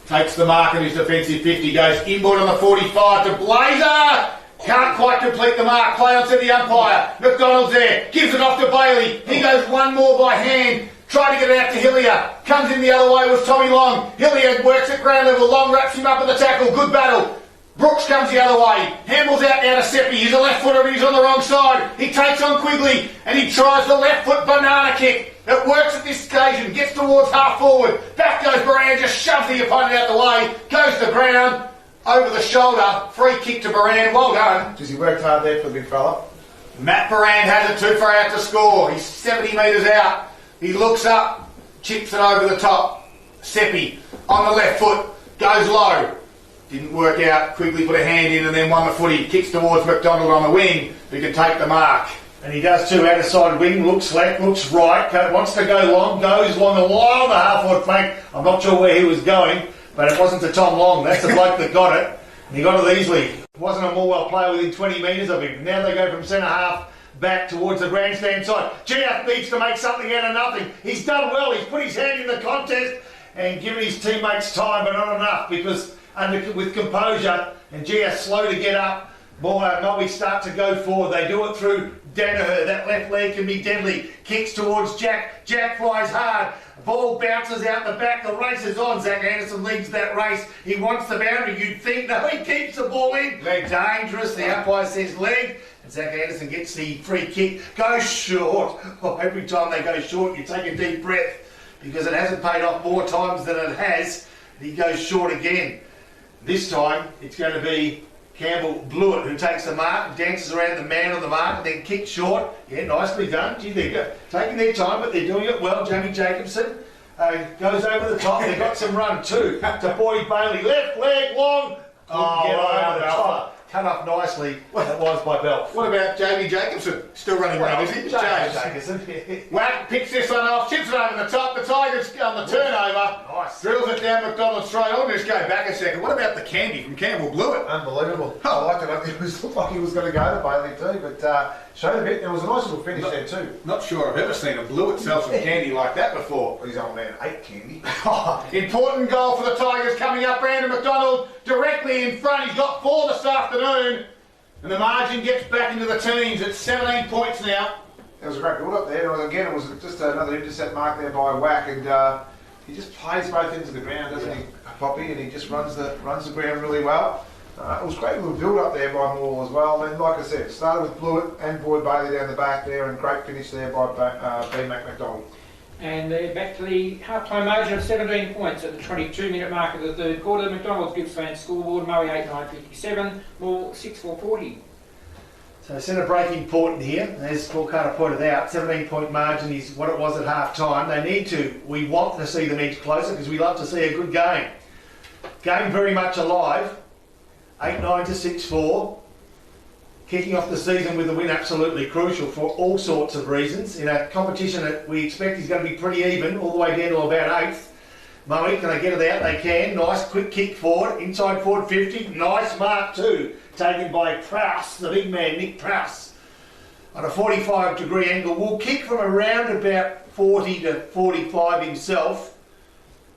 Takes the mark in his defensive 50, goes inboard on the 45 to Blazer. Can't quite complete the mark. Play on to the umpire. McDonald's there. Gives it off to Bailey. He goes one more by hand. Tried to get it out to Hillier. Comes in the other way was Tommy Long. Hillier works at ground level. Long wraps him up in the tackle. Good battle. Brooks comes the other way. Handballs out now to Seppi. He's a left footer, but he's on the wrong side. He takes on Quigley and he tries the left foot banana kick. It works at this occasion. Gets towards half forward. Back goes Baran. Just shoves the opponent out the way. Goes to the ground. Over the shoulder. Free kick to Baran. Well done. Does he worked hard there for the big fella? Matt Baran has it too far out to score. He's 70 metres out. He looks up. Chips it over the top. Seppi on the left foot. Goes low. Didn't work out. Quigley put a hand in and then won the footy. Kicks towards McDonald on the wing, who can take the mark. And he does too, out of side wing, looks left, looks right, wants to go long, goes long along the half-forward flank. I'm not sure where he was going, but it wasn't to Tom Long. That's the bloke that got it. And he got it easily. It wasn't a Morwell player within 20 metres of him. Now they go from centre half back towards the grandstand side. Giath needs to make something out of nothing. He's done well. He's put his hand in the contest and given his teammates time, but not enough because with composure, and Giath slow to get up. Moe start to go forward. They do it through Danaher. That left leg can be deadly. Kicks towards Jack. Jack flies hard. Ball bounces out the back. The race is on. Zach Anderson leads that race. He wants the boundary. You'd think. No, he keeps the ball in. They're dangerous. The umpire says leg. And Zach Anderson gets the free kick. Go short. Oh, every time they go short, you take a deep breath because it hasn't paid off more times than it has. And he goes short again. This time, it's going to be Campbell Blewett who takes the mark, dances around the man on the mark, and then kicks short. Yeah, nicely done. Gee, they're taking their time, but they're doing it well. Jamie Jacobson goes over the top. They've got some run too. To Boyd Bailey. Left leg long. Get over the top. Cut up nicely. That was by Bell. What about Jamie Jacobson? Still running around, is he? James Jacobson. Whack picks this one off, chips it over the top. The Tigers on the turnover. Nice. Drills it down McDonald straight. I'll just go back a second. What about the candy from Campbell Blewett? Unbelievable. I liked it. It looked like he was going to go to Bailey too, but showed a bit. There was a nice little finish there too. Not sure I've ever seen a Blewett sell some candy like that before. His old man ate candy. Important goal for the Tigers coming up. Brandon McDonald directly in front. He's got 4 this afternoon. And the margin gets back into the teens. It's 17 points now. There was a great build up there. Again, it was just another intercept mark there by Whack, and he just plays both ends of the ground, doesn't he, Poppy? And he just runs the ground really well. It was great little build up there by Morwell as well. And like I said, it started with Blewett and Boyd Bailey down the back there, and great finish there by B. McDonald. And they're back to the half-time margin of 17 points at the 22-minute mark of the third quarter. McDonald's Gippsland scoreboard, Moe 8-9-57, Moore 6-4-40. So centre break important here, as Paul Carter pointed out. 17-point margin is what it was at half-time. We want to see them edge closer because we love to see a good game. Game very much alive. 8-9 to 6-4. Kicking off the season with a win, absolutely crucial for all sorts of reasons. In a competition that we expect is going to be pretty even, all the way down to about 8th. Moe, can they get it out? They can. Nice quick kick forward, inside forward 50. Nice mark too, taken by Prowse, the big man, Nick Prowse. On a 45-degree angle, will kick from around about 40 to 45 himself.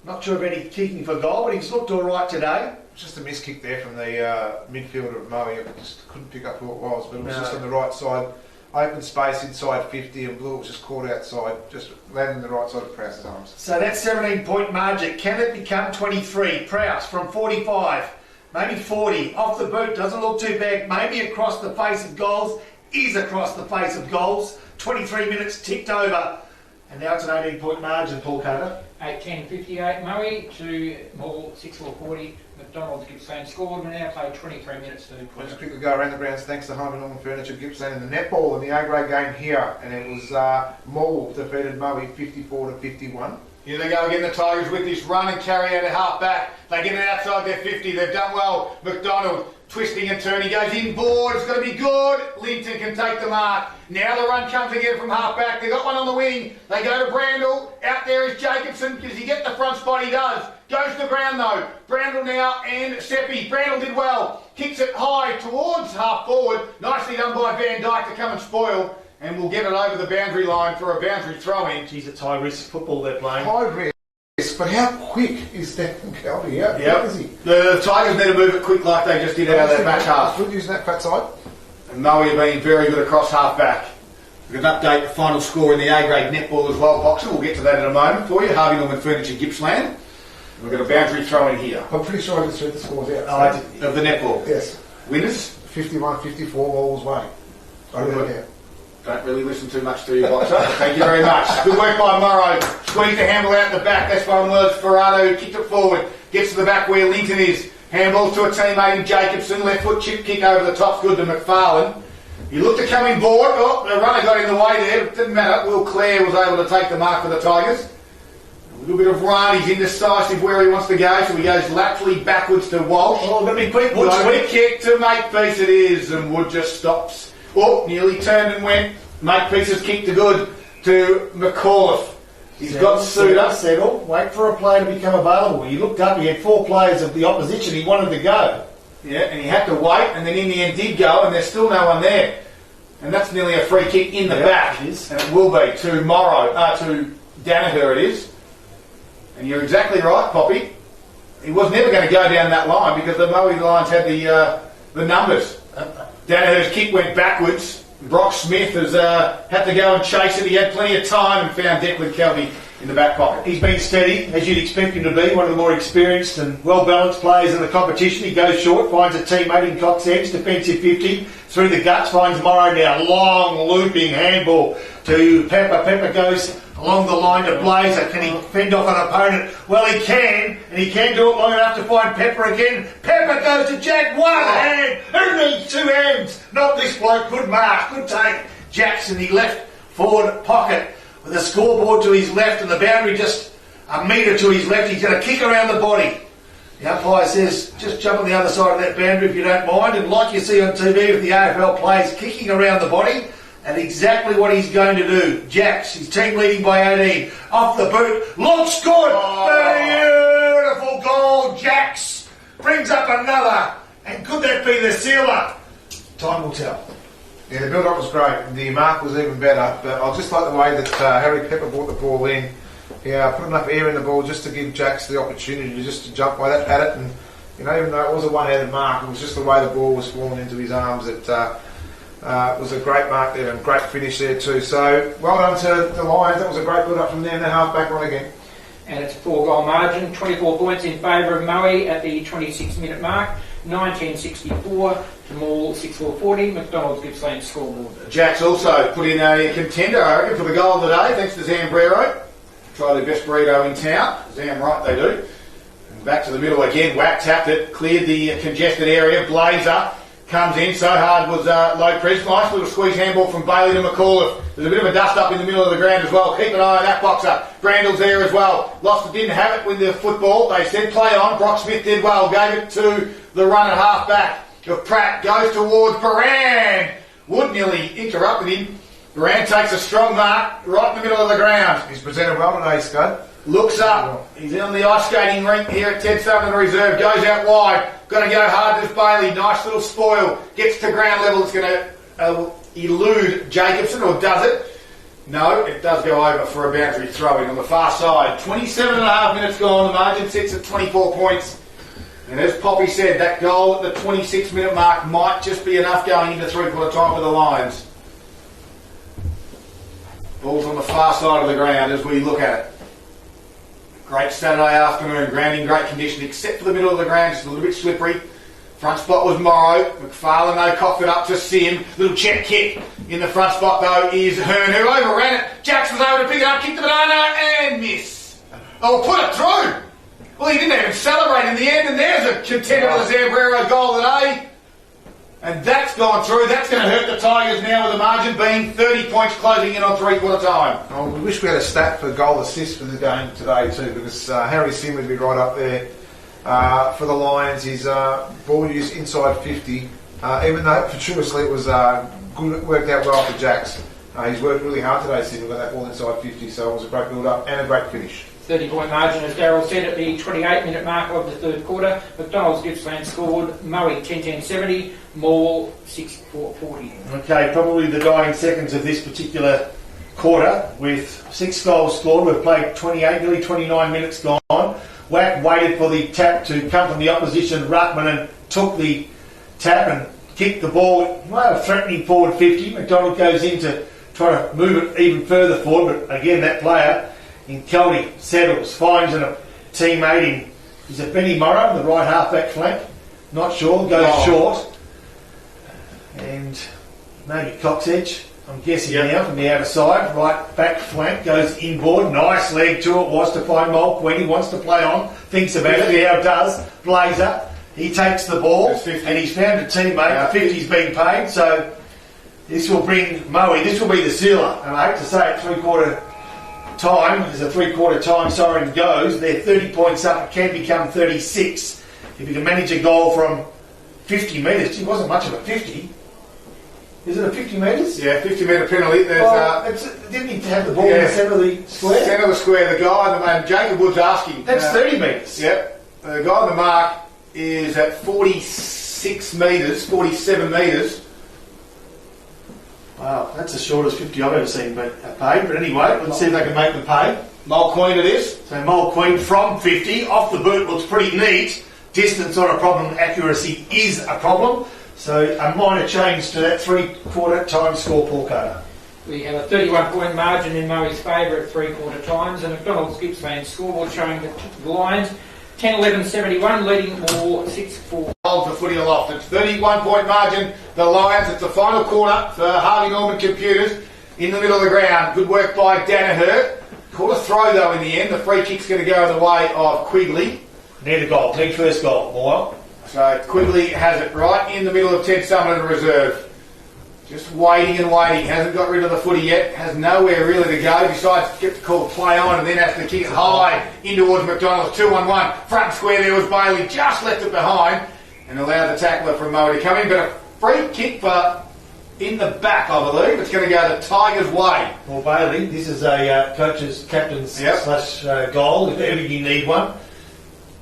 Not sure of any kicking for goal, but he's looked all right today. Just a miss kick there from the midfielder of Moe. I just couldn't pick up who it was, but it was just on the right side. Open space inside 50, and Blue was just caught outside, just landing on the right side of Prowse's arms. So that's 17-point margin. Can it become 23? Prowse from 45, maybe 40. Off the boot, doesn't look too bad. Maybe across the face of goals. Is across the face of goals. 23 minutes ticked over. And now it's an 18-point margin, Paul Carter. 8-10-58 Moe to Moore 6-4-40. McDonald's Gippsland scored. We now play 23 minutes third We'll quarter. just quickly go around the grounds. Thanks to Home and Norman Furniture, Gippsland, and the netball in the A-grade game here, and it was Morwell defeated Moe 54 to 51. Here they go again, the Tigers, with this run and carry out at half back. They get it outside their 50. They've done well. McDonald twisting and turning, goes inboard. It's going to be good. Linton can take the mark. Now the run comes again from half back. They got one on the wing. They go to Brandle. Out there is Jacobson. Does he get the front spot? He does. Goes to ground though. Brandle now and Seppi. Brandle did well. Kicks it high towards half forward. Nicely done by Van Dyke to come and spoil. And we'll get it over the boundary line for a boundary throw-in. Geez, it's high-risk football they're playing. High risk, but how quick is Stephen Kelby? How quick is he? The Tigers need to move it quick like they just did out of their back half. Good using that fat side. And Moe being very good across half back. We can update the final score in the A-grade netball as well, Boxer. We'll get to that in a moment for you. Harvey Norman Furniture, Gippsland. We've got a boundary throw-in here. I'm pretty sure I can read the scores out. Of the netball. Yes. Winners? 51-54 Morwell's way. I don't know. Don't really listen too much to you, Boxer. Thank you very much. Good work by Morrow. Squeezed the handle out the back. That's one was Ferrado. Kicked it forward. Gets to the back where Linton is. Handballs to a teammate in Jacobson. Left foot chip kick over the top. Good to McFarlane. He looked to come in board. Oh, the runner got in the way there. It didn't matter. Will Clare was able to take the mark for the Tigers. A little bit of run. He's indecisive where he wants to go, so he goes laterally backwards to Walsh. Oh, going to be quick. Wood's quick kick to Makepeace it is, and Wood just stops. Oh, nearly turned and went. Makepeace's kick to good to McAuliffe. He's got Suter. Settle. Wait for a player to become available. He looked up, he had 4 players of the opposition, he wanted to go. Yeah, and he had to wait, and then in the end did go, and there's still no one there. And that's nearly a free kick in the back. It is. And it will be to to Danaher it is. And you're exactly right, Poppy. He was never going to go down that line because the Moe Lions had the numbers. Danaher's kick went backwards. Brock Smith has had to go and chase it. He had plenty of time and found Declan Kelby in the back pocket. He's been steady, as you'd expect him to be, one of the more experienced and well-balanced players in the competition. He goes short, finds a teammate in Cox Edge, defensive 50, through the guts, finds Morrow now. Long, looping handball to Pepper. Pepper goes along the line to Blazer. Can he fend off an opponent? Well, he can, and he can do it long enough to find Pepper again. Pepper goes to Jack, one hand. Who needs 2 hands? Not this bloke. Good mark, good take. Jack's in the left forward pocket with a scoreboard to his left and the boundary just a metre to his left. He's going to kick around the body. The umpire says, just jump on the other side of that boundary if you don't mind. And like you see on TV with the AFL players kicking around the body, and exactly what he's going to do. Jacks, his team leading by 18. Off the boot, looks good. Beautiful goal, Jacks. Brings up another. And could that be the sealer? Time will tell. Yeah, the build-up was great. The mark was even better, but I just like the way that Harry Pepper brought the ball in. He put enough air in the ball just to give Jacks the opportunity to jump by that at it. And even though it was a one-handed mark, it was just the way the ball was falling into his arms that was a great mark there and great finish there too. So well done to the Lions. That was a great build-up from there and the half-back run again. And it's a 4-goal margin, 24 points in favour of Moe at the 26-minute mark. 1964 to Moore 6440. McDonald's Gippsland scoreboard. Jack's also put in a contender, I reckon, for the goal of the day, thanks to Zambrero. Try their best burrito in town. Zam right, they do. And back to the middle again. Whack tapped it, cleared the congested area. Blazer comes in, so hard was low press. Nice little squeeze handball from Bailey to McAuliffe. There's a bit of a dust up in the middle of the ground as well. Keep an eye on that boxer. Brandle's there as well. Lost it, didn't have it with the football. They said play on. Brock Smith did well. Gave it to the run at half back. Pratt goes towards Baran. Wood nearly interrupted him. Baran takes a strong mark right in the middle of the ground. He's presented well today, Scud. Looks up. He's on the ice skating rink here at Ted Sutherland Reserve. Goes out wide. Got to go hard as Bailey. Nice little spoil. Gets to ground level. It's going to elude Jacobson, or does it? No, it does go over for a boundary throw-in on the far side. 27 and a half minutes gone. The margin sits at 24 points. And as Poppy said, that goal at the 26-minute mark might just be enough going into three-quarter time for the Lions. Ball's on the far side of the ground as we look at it. Great Saturday afternoon, ground in great condition, except for the middle of the ground, just a little bit slippery. Front spot was Morrow. McFarlane, though, coughed it up to Sim. Little check kick in the front spot, though, is Hearn, who overran it. Jacks was able to pick it up, kick the banana, and miss. Oh, put it through. Well, he didn't even celebrate in the end, and there's a contender for the Zambrero goal today. And that's gone through. That's going to hurt the Tigers now, with the margin being 30 points closing in on three-quarter time. Oh, we wish we had a stat for goal assist for the game today too, because Harry Sim would be right up there for the Lions. His ball use inside 50, even though fortuitously it was good, worked out well for Jacks. He's worked really hard today, Sim, with that ball inside 50, so it was a great build-up and a great finish. 30-point margin, as Darryl said, at the 28-minute mark of the third quarter. McDonald's Gippsland scored. Moe 10-10-70, Morwell 6-4-40. Okay, probably the dying seconds of this particular quarter, with 6 goals scored. We've played 28, nearly 29 minutes gone. Wack waited for the tap to come from the opposition ruckman and took the tap and kicked the ball, well, threatening forward 50. McDonald goes in to try to move it even further forward, but again, that player in Kelly settles, finds a teammate in, is it Benny Morrow, the right half-back flank? Not sure, goes short. And maybe Coxedge, I'm guessing now, from the outer side, right back flank, goes inboard, nice leg to it, was to find Moe when he wants to play on, thinks about it, how it does. Blazer, he takes the ball, and he's found a teammate, the 50's being paid, so this will bring Moe, this will be the sealer, and I hate to say it, three-quarter time, as a three-quarter time siren goes, they're 30 points up, it can become 36. If you can manage a goal from 50 metres, it wasn't much of a 50. Is it a 50 metres? Yeah, 50-metre penalty. There's, didn't he have the ball in the centre of the square? Centre of the square, the guy, and Jacob Wood's asking. That's 30 metres. Yep. The guy on the mark is at 46 metres, 47 metres. Wow, that's the shortest 50 I've ever seen paid. But anyway, let's see if they can make them pay. Mulqueen it is. So Mulqueen from 50, off the boot, looks pretty neat. Distance not a problem, accuracy is a problem. So a minor change to that three-quarter time score, Paul Carter. We have a 31-point margin in Moe's favour at three-quarter times, and McDonald's Gippsland scoreboard showing the Lions 10-11-71, leading Moore 6-4. Hold the footy aloft. It's 31-point margin. The Lions. It's the final quarter for Harvey Norman Computers in the middle of the ground. Good work by Danaher. Caught a throw though in the end. The free kick's going to go the way of Quigley. Near the goal. Near first goal. Morwell. So Quigley has it right in the middle of Ted Sutherland Reserve. Just waiting and waiting. Hasn't got rid of the footy yet. Has nowhere really to go. Decides to get the call play on and then has to kick it high in towards McDonald's. 2-1-1. Front square there was Bailey. Just left it behind and allowed the tackler from Moe to come in. But a free kick for in the back, I believe. It's going to go the Tigers' way. Well, Bailey, this is a coach's, captain's slash goal, if ever you need one.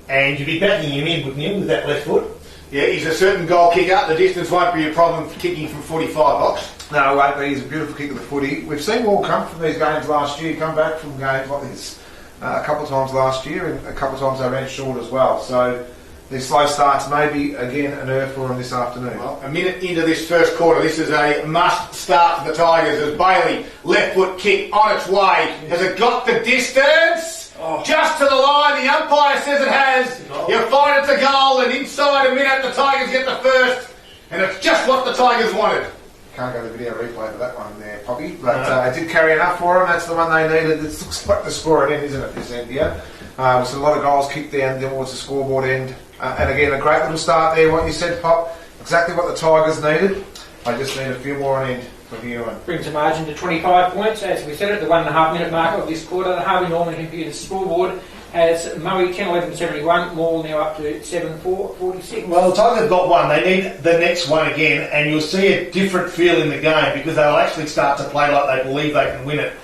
And you'd be backing him in, wouldn't you, with that left foot? Yeah, he's a certain goal kicker. The distance won't be a problem for kicking from 45 box. No, it won't be. He's a beautiful kick of the footy. We've seen more come from these games last year, come back from games like this a couple of times last year, and a couple of times they ran short as well. So these slow starts may be, again, an earth for them this afternoon. Well, a minute into this first quarter, this is a must start for the Tigers as Bailey, left foot kick on its way. Has it got the distance? just to the line. The umpire says it has. You find it's a goal, and inside a minute the Tigers get the first, and it's just what the Tigers wanted. Can't go to the video replay for that one there, Poppy. But it did carry enough for them. That's the one they needed. It looks like the score end, isn't it, this end here? With a lot of goals kicked down towards the scoreboard end. And again, a great little start there. What you said, Pop, exactly what the Tigers needed. I just need a few more on end from here on. Brings the margin to 25 points. As we said at the 1.5 minute mark of this quarter, the Harvey Norman computer scoreboard has Moe 10-11-71, Morwell now up to 7-4-46. Well, the Tigers have got one. They need the next one again, and you'll see a different feel in the game because they'll actually start to play like they believe they can win it.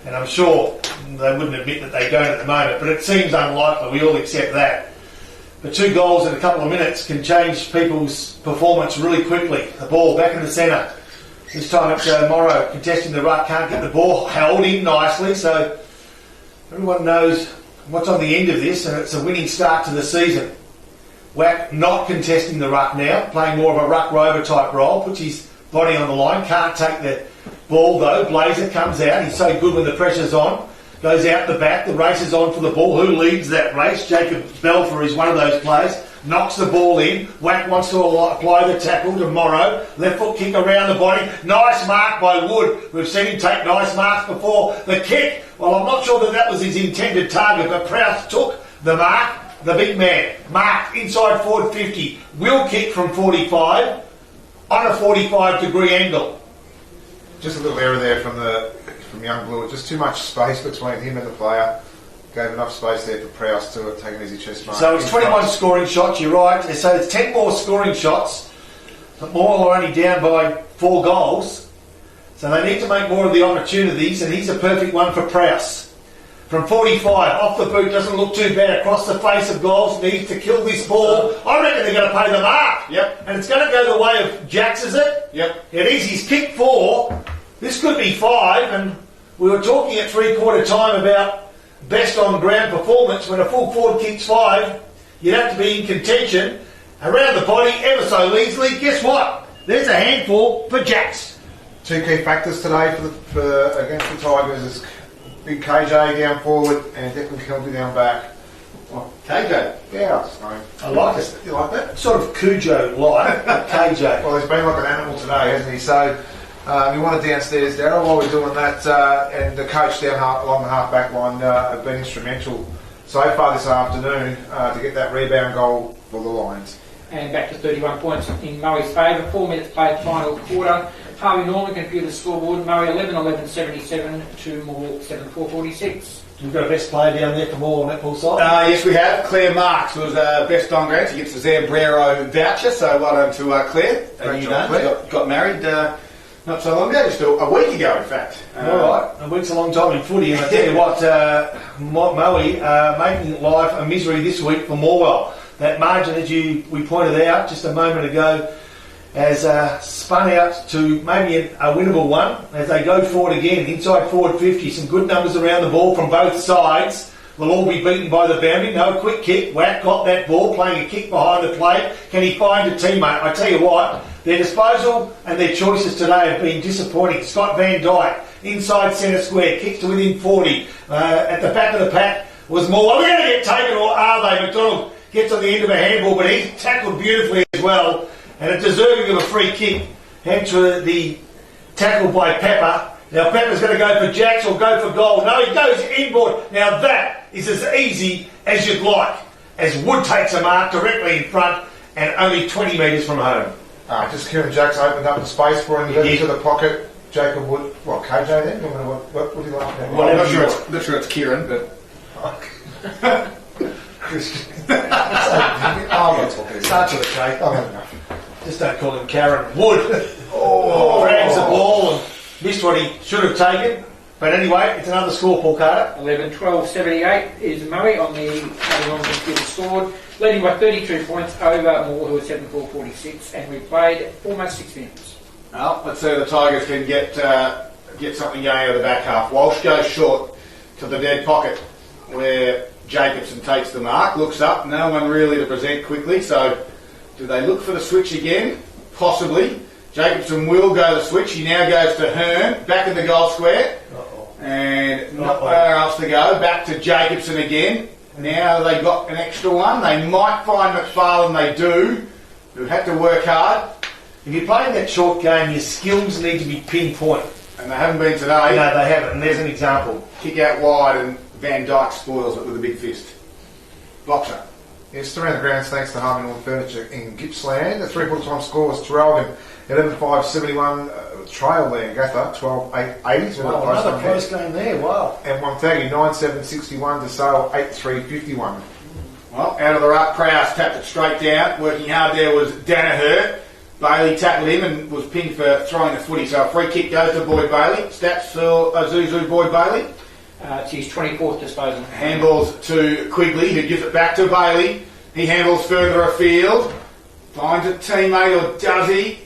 And I'm sure they wouldn't admit that they don't at the moment, but it seems unlikely. We all accept that. But 2 goals in a couple of minutes can change people's performance really quickly. The ball back in the centre. This time it's Morrow contesting the ruck, can't get the ball held in nicely, so everyone knows what's on the end of this, and it's a winning start to the season. Wack not contesting the ruck now, playing more of a ruck rover type role, puts his body on the line, can't take the ball though. Blazer comes out, he's so good when the pressure's on, goes out the back, the race is on for the ball. Who leads that race? Jacob Belfer is one of those players, knocks the ball in. Wack wants to apply the tackle to Morrow, left foot kick around the body, nice mark by Wood. We've seen him take nice marks before. The kick, well, I'm not sure that was his intended target, but Prowse took the mark, the big man, marked inside forward 50, will kick from 45 on a 45-degree angle. Just a little error there from young Blue. Just too much space between him and the player. Gave enough space there for Prowse to take an easy chest mark. So it's 21 scoring shots, you're right. So it's 10 more scoring shots, but Morwell are only down by 4 goals. So they need to make more of the opportunities, and he's a perfect one for Prowse. From 45, off the boot, doesn't look too bad. Across the face of goals, needs to kill this ball. I reckon they're going to pay the mark. Yep. And it's going to go the way of Jacks, is it? Yep. It is. He's kicked 4. This could be 5, and we were talking at 3/4 time about best on ground performance. When a full forward kicks 5, you'd have to be in contention. Around the body, ever so easily. Guess what? There's a handful for Jacks. 2 key factors today for against the Tigers is big KJ down forward and Declan Kelby down back. Oh, KJ. Yeah, I just know. I like it. You like that? Sort of Cujo-like, but KJ. Well, he's been like an animal today, hasn't he? So we want it downstairs, Darryl, while we're doing that. And the coach down along the half-back line have been instrumental so far this afternoon to get that rebound goal for the Lions. And back to 31 points in Murray's favour. 4 minutes played, final quarter. Harvey Norman computer scoreboard. Murray 11-11-77 to Morwell 7-4-46. We've got a best player down there for Morwell on that full side. Yes, we have. Claire Marks was best on ground. She gets the Zambrero voucher, so well done to Claire. Great job, Claire. Got married not so long ago, just a week ago, in fact. All right, a week's a long time in footy, and I tell you what, Moe making life a misery this week for Morwell. That margin, as we pointed out just a moment ago, has spun out to maybe a winnable one as they go forward again, inside forward 50. Some good numbers around the ball from both sides. Will all be beaten by the boundary. No quick kick. Wack got that ball, playing a kick behind the plate. Can he find a teammate? I tell you what, their disposal and their choices today have been disappointing. Scott Van Dyke, inside centre square, kicks to within 40. At the back of the pack was Moore. Are they going to get taken or are they? McDonald gets on the end of a handball, but he's tackled beautifully as well. And it's deserving of a free kick. Hence the tackle by Pepper. Now Pepper's going to go for Jacks or go for goal. No, he goes inboard. Now that is as easy as you'd like. As Wood takes a mark directly in front and only 20 metres from home. Just Kieran Jacks opened up the space for him to get into the pocket. Jacob Wood, well, KJ then? What do you like? Well, I'm not sure it's Kieran, but... Starts with a K. I've had enough. Just don't call him Karen. Wood. Drags the ball and missed what he should have taken. But anyway, it's another score, Paul Carter. 11-12-78 is Murray on the computer scored, leading by 32 points over Moore, who are 7-4-46, and we played almost 6 minutes. Well, let's see if the Tigers can get something going out of the back half. Walsh goes short to the dead pocket where Jacobson takes the mark, looks up, no one really to present quickly, so do they look for the switch again? Possibly. Jacobson will go the switch, he now goes to Hearn, back in the goal square. And nowhere else to go. Back to Jacobson again. Now they got an extra one. They might find McFarlane, they do, who had to work hard. If you're playing that short game, your skills need to be pinpoint. And they haven't been today. No, they haven't, and there's an example. Kick out wide and Van Dyke spoils it with a big fist. Boxer. Yes, around the grounds thanks to Harmony Lawn Furniture in Gippsland. The 3/4 time score was Traralgon 11-5-71, trail there, Gatha 12-8-80. Wow, another close game there, wow. And 130 9-7-61 to Sale 8-3-51. Well, out of the ruck, Prowse tapped it straight down. Working hard there was Danaher. Bailey tackled him and was pinned for throwing the footy. So a free kick goes to Boyd Bailey. Stats for Azuzu Boyd Bailey. It's his 24th disposal. Handballs to Quigley, who gives it back to Bailey. He handballs further afield. Finds a teammate, or does he?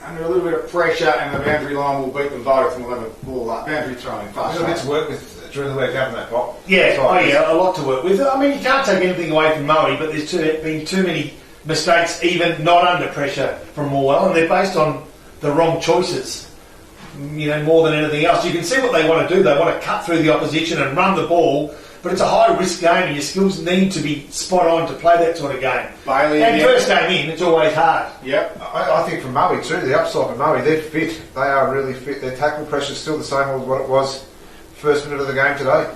Under a little bit of pressure, and the boundary line will beat them both, and we'll have a ball up. Boundary throwing. Got a bit to work with during the week, haven't they, Pop? Yeah, a lot to work with. I mean, you can't take anything away from Moe, but there's been too many mistakes, even not under pressure from Morwell, and they're based on the wrong choices, you know, more than anything else. You can see what they want to do. They want to cut through the opposition and run the ball, but it's a high-risk game, and your skills need to be spot on to play that sort of game. Bailey, and first game in, it's always hard. Yep. I think for Moe too, the upside for Moe, they're fit. They are really fit. Their tackle pressure's still the same as what it was first minute of the game today.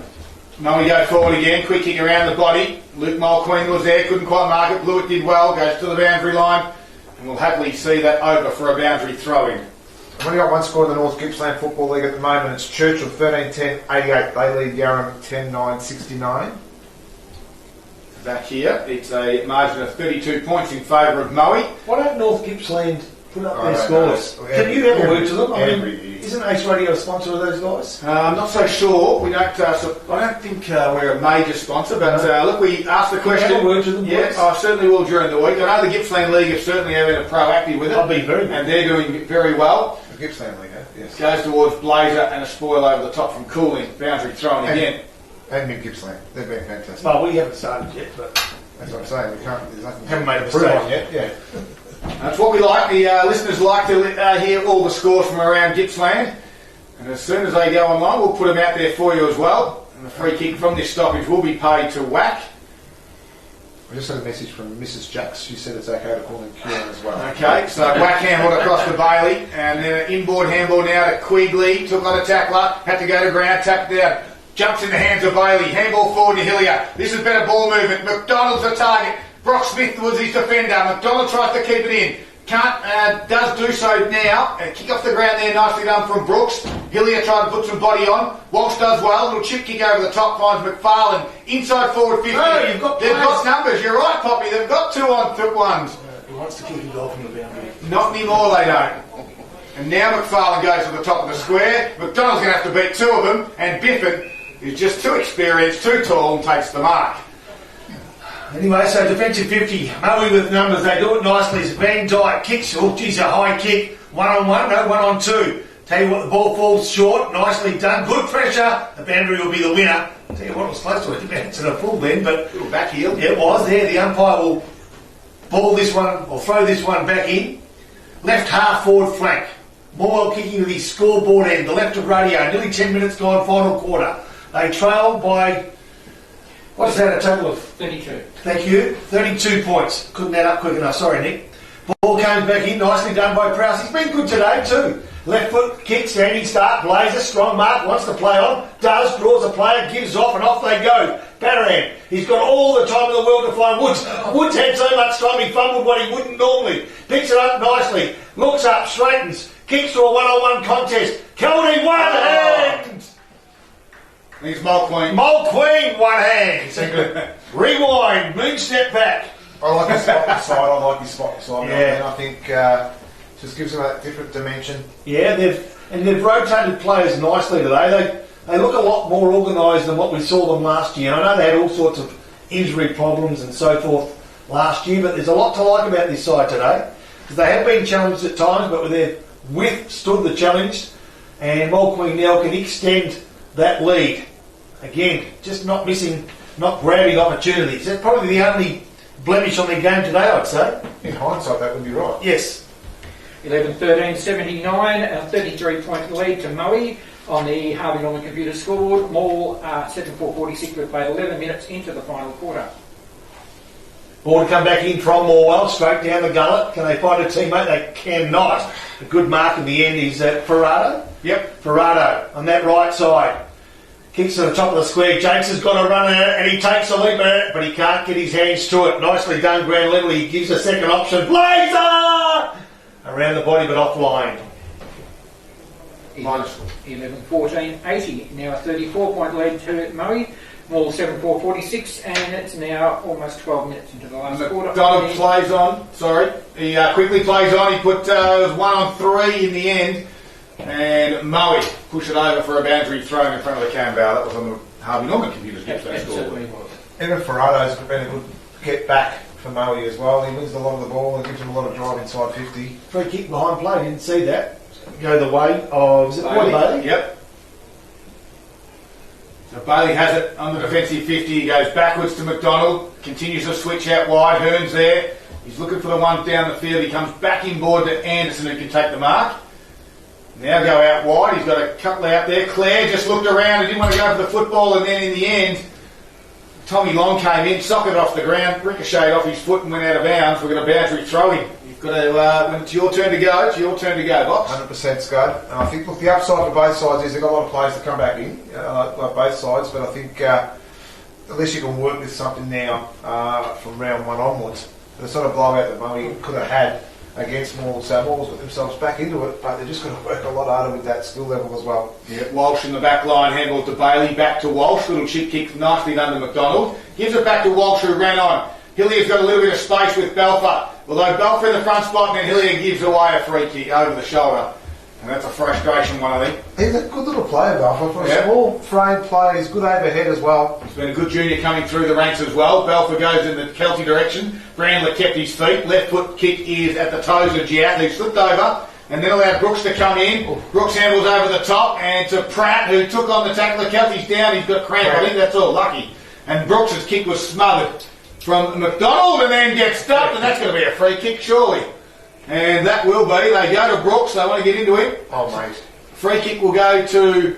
Moe go forward again, quick kick around the body. Luke Mulqueen was there, couldn't quite mark it. Blewett did well, goes to the boundary line, and we'll happily see that over for a boundary throw-in. We've only got one score in the North Gippsland Football League at the moment. It's Churchill 13-10-88. They lead Yarram 10-9-69. Back here, it's a margin of 32 points in favour of Moe. Why don't North Gippsland put up I their don't scores? know. Can you have a word to them? I Every mean, year. isn't Ace Radio a sponsor of those guys? I'm not so sure. We don't. I don't think we're a major sponsor, but look, we asked the question. Have a word to them, Yeah, please? I certainly will during the week. I know the Gippsland League have certainly been proactive with it. I'll be very good. And they're doing very well. The Gippsland League, yes. Goes towards Blazer and a spoil over the top from Cooling. Boundary thrown again. And Mid Gippsland. They've been fantastic. Well, we haven't started yet, but That's what I'm saying. We can't. There's nothing. Haven't made a to prove mistake. on yet. Yeah. That's what we like. The listeners like to hear all the scores from around Gippsland. And as soon as they go online, we'll put them out there for you as well. And the free kick from this stoppage will be paid to Whack. I just had a message from Mrs. Jacks. She said it's okay to call him Kieran as well. Okay, so Whack handball across to Bailey. And then an inboard handball now to Quigley. Took on a tackler. Had to go to ground. Tapped down. Jumps in the hands of Bailey. Handball forward to Hillier. This has been a ball movement. McDonald's the target. Brock Smith was his defender. McDonald tries to keep it in. Can't, does do so now. Kick off the ground there, nicely done from Brooks. Hillier tried to put some body on. Walsh does well. Little chip kick over the top, finds McFarlane. Inside forward 50. Oh, you've got They've players. got numbers, you're right, Poppy. They've got 2 on ones. he wants to kick a goal from the boundary. Not anymore, they don't. And now McFarlane goes to the top of the square. McDonald's going to have to beat 2 of them. And Biffin is just too experienced, too tall, and takes the mark. Anyway, so defensive 50, Moe with numbers, they do it nicely. It's Van Dyke kicks, oh geez, a high kick, 1-on-1, no, 1-on-2. Tell you what, the ball falls short, nicely done, good pressure, the boundary will be the winner. Tell you what, it was close to it, depends to the full then, but Little back heel. it was there. The umpire will ball this one, or throw this one back in. Left half forward flank. Morwell kicking with his scoreboard end, the left of radio, nearly 10 minutes gone, final quarter. They trail by, what's that, a total of 32. Thank you. 32 points. Couldn't add up quick enough. Sorry, Nick. Ball comes back in. Nicely done by Prowse. He's been good today too. Left foot kick, standing start. Blazer, strong mark. Wants to play on. Does. Draws a player. Gives off and off they go. Batterhand. He's got all the time in the world to find Woods. Woods had so much time he fumbled what he wouldn't normally. Picks it up nicely. Looks up. Straightens. Kicks to a one-on-one contest. Kelly, one hand. He's Mulqueen. Mulqueen, one hand. Rewind, moon step back. I like his spot inside. I like his spot inside. Yeah. And I think just gives him a different dimension. Yeah, they've rotated players nicely today. They look a lot more organised than what we saw them last year. I know they had all sorts of injury problems and so forth last year, but there's a lot to like about this side today because they have been challenged at times, but they've withstood the challenge, and Mulqueen now can extend that lead. Again, just not grabbing opportunities. That's probably the only blemish on their game today, I'd say. In hindsight, that would be right. Yes. 11-13-79, a 33-point lead to Moe. On the Harvey Norman computer scoreboard, Morwell 7-4-46. We've played 11 minutes into the final quarter. Ball to come back in from Morwell, straight down the gullet. Can they find a teammate? They cannot. A good mark in the end is Ferrado. Yep. Ferrado on that right side. Kicks to the top of the square. Jakes has got to run it and he takes a leap, but he can't get his hands to it. Nicely done, ground level. He gives a second option. Blazer! Around the body but offline. 11-14-80. Now a 34-point lead to Moe. Morwell 7-4-46, and it's now almost 12 minutes into the last quarter. Donald plays on. Sorry. He quickly plays on. He put it was 1 on 3 in the end. And Moe pushed it over for a boundary throw in front of the Campbell. That was on the Harvey Norman computers. It certainly was. Even Ferrado's been a good get back for Moe as well. He wins a lot of the ball and gives him a lot of drive inside 50. Free kick behind play. Didn't see that. Go the way of... Is it Bailey? Yep. So Bailey has it on the defensive 50. He goes backwards to McDonald. Continues to switch out wide. Hearn's there. He's looking for the one down the field. He comes back inboard to Anderson who can take the mark. Now go out wide. He's got a couple out there. Clare just looked around. He didn't want to go for the football, and then in the end, Tommy Long came in, socketed off the ground, ricocheted off his foot and went out of bounds. We're going to boundary throw him. You've got to, when it's your turn to go, it's your turn to go, Box. 100% Scud. And I think, look, the upside for both sides is they've got a lot of players to come back in, like both sides, but I think at least you can work with something now from round 1 onwards. The sort of blowout that Moe could have had against Morwell, so Morwell's got themselves back into it, but they're just going to work a lot harder with that skill level as well. Yeah, Walsh in the back line, handball to Bailey, back to Walsh, little chip kick nicely done to McDonald, gives it back to Walsh who ran on. Hillier's got a little bit of space with Belfer, although Belfer in the front spot and then Hillier gives away a free kick over the shoulder, and that's a frustration one I think. He's a good little player, Belfer, for a Yep. small frame player. He's good overhead as well. He's been a good junior coming through the ranks as well. Belfer goes in the Kelty direction. Brandler kept his feet. Left foot kick is at the toes of Giat, who slipped over and then allowed Brooks to come in. Brooks handles over the top and to Pratt, who took on the tackler. Kelty's down. He's got cramp. I think that's all lucky. And Brooks' kick was smothered from McDonald and then gets stopped, and that's going to be a free kick, surely. And that will be. They go to Brooks. They want to get into him. Oh, mate. Free kick will go to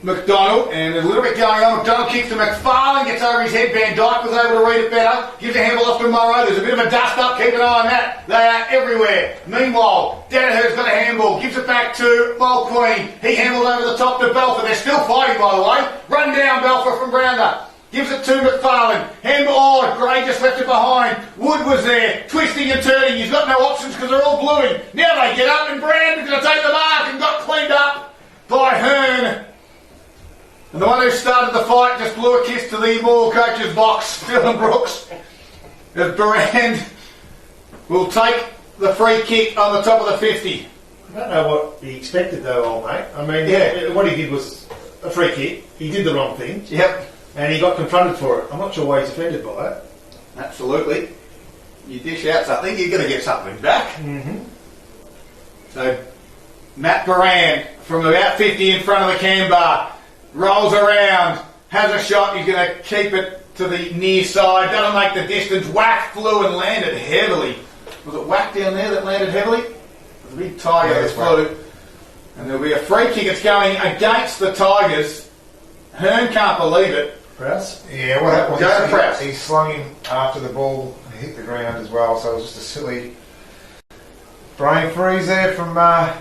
McDonald, and there's a little bit going on. McDonald kicks to McFarlane, gets over his head. Van Dyke was able to read it better. Gives a handball off to Morrow. There's a bit of a dust up. Keep an eye on that. They are everywhere. Meanwhile, Danaher's got a handball. Gives it back to Mulqueen. He handles over the top to Belfer. They're still fighting, by the way. Run down Belfer from Grounder. Gives it to McFarlane. Handball. Oh, Gray just left it behind. Wood was there, twisting and turning. He's got no options because they're all bluing. Now they get up, and Brand is going to take the mark and got cleaned up by Hearn. And the one who started the fight just blew a kiss to the Morwell coach's box, Dylan Brooks. As Brand will take the free kick on the top of the 50. I don't know what he expected though, old mate. I mean, yeah, what he did was a free kick. He did the wrong thing. Yep. And he got confronted for it. I'm not sure why he's offended by it. Absolutely. You dish out something, you're going to get something back. Mm-hmm. So, Matt Brand from about 50 in front of the can bar, rolls around, has a shot, he's going to keep it to the near side, doesn't make the distance, whack, flew and landed heavily. Was it whack down there that landed heavily? It was a big tiger that flew. And there'll be a free kick, it's going against the Tigers. Hearn can't believe it. Prowse? Yeah, what happened Go to was Prowse. he slung him after the ball hit the ground as well, so it was just a silly brain freeze there from Hearn.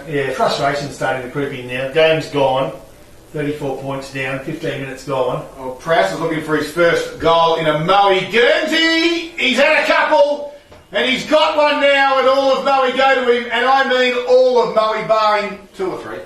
Yeah, frustration's starting to creep in now. Game's gone. 34 points down, 15 minutes gone. Well, Prowse is looking for his first goal in a Moe Guernsey. He's had a couple, and he's got one now, and all of Moe go to him, and I mean all of Moe barring 2 or 3.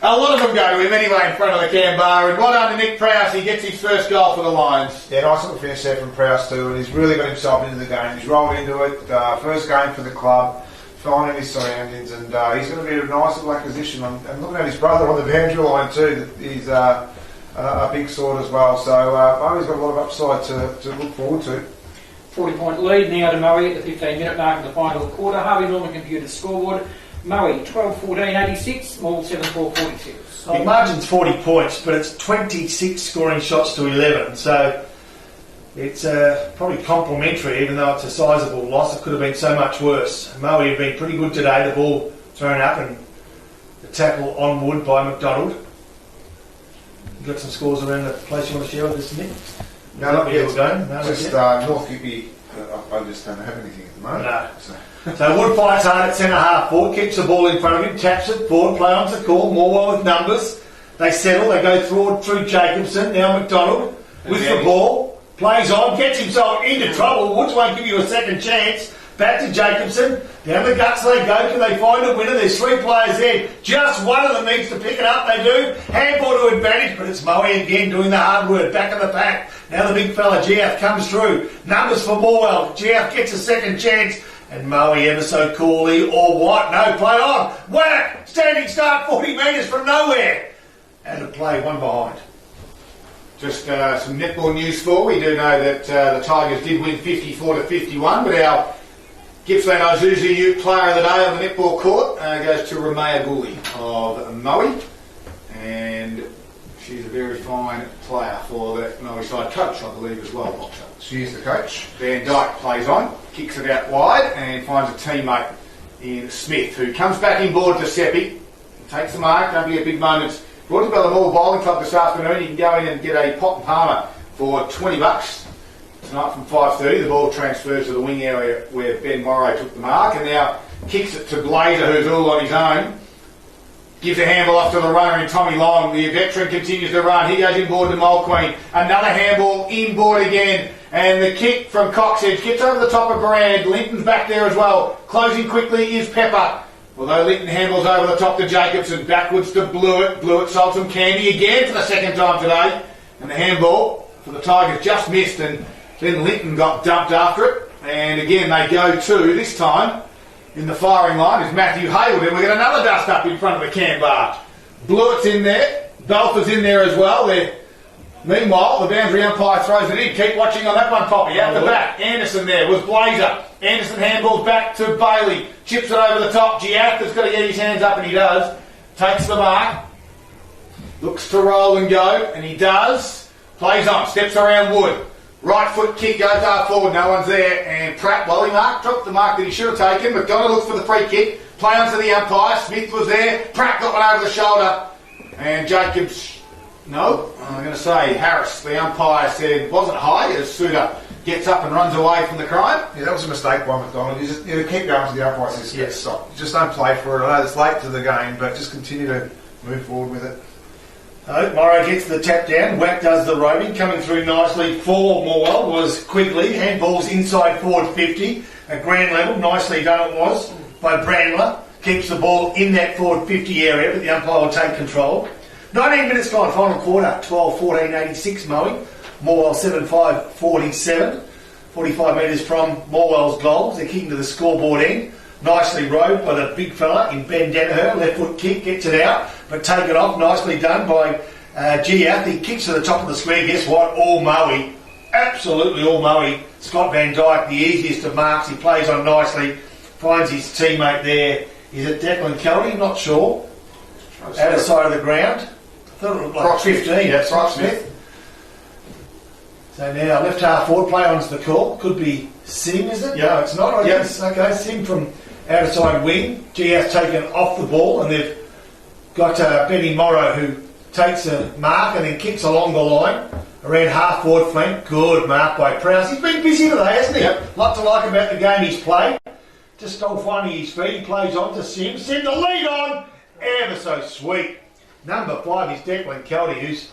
A lot of them go to him anyway in front of the can bar, and well done to Nick Prowse, he gets his first goal for the Lions. Yeah, nice little finish there from Prowse too, and he's really got himself into the game. He's rolled into it, first game for the club, finding his surroundings, and he's going to be a nice little acquisition. And looking at his brother on the boundary line too, that he's a big sword as well. So Moe's got a lot of upside to look forward to. 40-point lead now to Moe at the 15-minute mark of the final quarter. Harvey Norman computer scoreboard. Moe 12-14-86, Morwell 7-4-46. The margin's 40 points, but it's 26 scoring shots to 11, so it's probably complimentary, even though it's a sizable loss. It could have been so much worse. Moe have been pretty good today, the ball thrown up, and The tackle on wood by McDonald. You got some scores around the place you want to share with us, Nick? No, not yet. No, Just North Gippy. I just don't have anything at the moment. No. So Wood fights hard at centre half forward, keeps the ball in front of him, taps it forward, play on to call, Morwell with numbers. They settle, they go through Jacobson, now McDonald with the ball, plays on, gets himself into trouble. Woods won't give you a second chance. Back to Jacobson, down the guts they go. Can they find a winner? There's three players there. Just one of them needs to pick it up. They do. Handball to advantage, but it's Moe again doing the hard work. Back in the pack. Now the big fella, Geoff, comes through. Numbers for Morwell. Geoff gets a second chance. And Moe ever so coolly, or what? No, play on. Whack! Standing start, 40 metres from nowhere. And a play, one behind. Just some netball news for. We do know that the Tigers did win 54-51, but our Gippsland Isuzu Ute player of the day on the netball court goes to Ramea Gooley of Moe, and she's a very fine player for the Moe side. Coach, I believe, as well, Boxer. She is the coach. Van Dyke plays on, kicks it out wide, and finds a teammate in Smith, who comes back inboard to Seppi, takes the mark. Don't forget big moments. Brought to Bellamore Bowling Club this afternoon. You can go in and get a pot and palmer for $20. Tonight from 5:30, the ball transfers to the wing area where Ben Morrow took the mark, and now kicks it to Blazer, who's all on his own. Gives a handball off to the runner in Tommy Long. The veteran continues to run. He goes inboard to Mulqueen. Another handball inboard again, and the kick from Coxedge gets over the top of Brand. Linton's back there as well. Closing quickly is Pepper. Although Linton handballs over the top to Jacobson, backwards to Blewett. Blewett sold some candy again for the second time today, and the handball for the Tigers just missed, and then Linton got dumped after it, and again they go to, this time, in the firing line is Matthew Hayward, and we get another dust up in front of the can bar. Blewett's in there, Belter's in there as well. Meanwhile, the boundary umpire throws it in. Keep watching on that one, Poppy. Out the back, Anderson there was Blazer. Anderson handballs back to Bailey, chips it over the top. Geoff has got to get his hands up, and he does. Takes the mark, looks to roll and go, and he does. Plays on, steps around Wood. Right foot kick goes half forward, no one's there, and Pratt, well, he took the mark that he should have taken. McDonald looks for the free kick, play on to the umpire. Smith was there, Pratt got one over the shoulder, and Jacobs, no, I'm going to say Harris, the umpire, said it wasn't high as Suter gets up and runs away from the crime. Yeah, that was a mistake by McDonald. You just keep going to the umpire, says get stopped. Just don't play for it. I know it's late to the game, but just continue to move forward with it. Morrow gets the tap down, Wack does the roaming, coming through nicely for Morwell was quickly, handballs inside forward 50, at grand level, nicely done it was by Brandler, keeps the ball in that forward 50 area, but the umpire will take control. 19 minutes gone, final quarter, 12-14-86 Moe, Morwell 7-5-47, 45 metres from Morwell's goals, they're kicking to the scoreboard end. Nicely rode by the big fella in Ben Danaher, left foot kick, gets it out, but taken off, nicely done by Geoff. He kicks to the top of the square, guess what, all Moe, absolutely all Moe. Scott Van Dyke, the easiest of marks, he plays on nicely, finds his teammate there. Is it Declan Kelly? Not sure. Outer side of the ground. I thought it looked like 15, that's right, Smith. So now left half forward, play on's the call, could be Sim, is it? Yep. No, it's not, I guess. Okay, Sim from outer side wing. Geoff's taken off the ball, and they've got Benny Morrow, who takes a mark and then kicks along the line around half forward flank. Good mark by Prowse. He's been busy today, hasn't he? Yep. Lot to like about the game he's played. Just on finding his feet, he plays on to Sim. Sim the lead on, ever so sweet. Number 5 is Declan Kelty, who's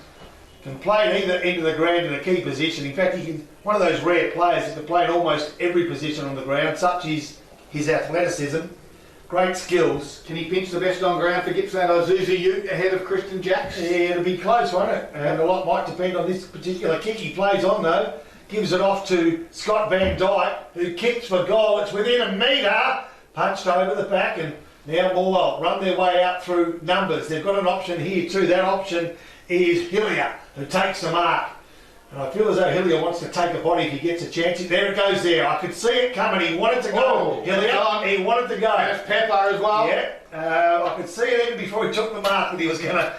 can play at either end of the ground in a key position. In fact, he can one of those rare players that can play in almost every position on the ground. Such is his athleticism, great skills. Can he pinch the best on ground for Gippsland Isuzu Ute ahead of Christian Jacks? Yeah, it'll be close, won't it? And a lot might depend on this particular kick. He plays on though, gives it off to Scott Van Dyke, who kicks for goal. It's within a metre, punched over the back, and now Morwell run their way out through numbers. They've got an option here too. That option is Hillier, who takes the mark. And I feel as though Hillier wants to take a body if he gets a chance. There it goes there. I could see it coming. He wanted to go. Hillier, he wanted to go. There's Pepper as well. Yeah, I could see it even before he took the mark that he was going to...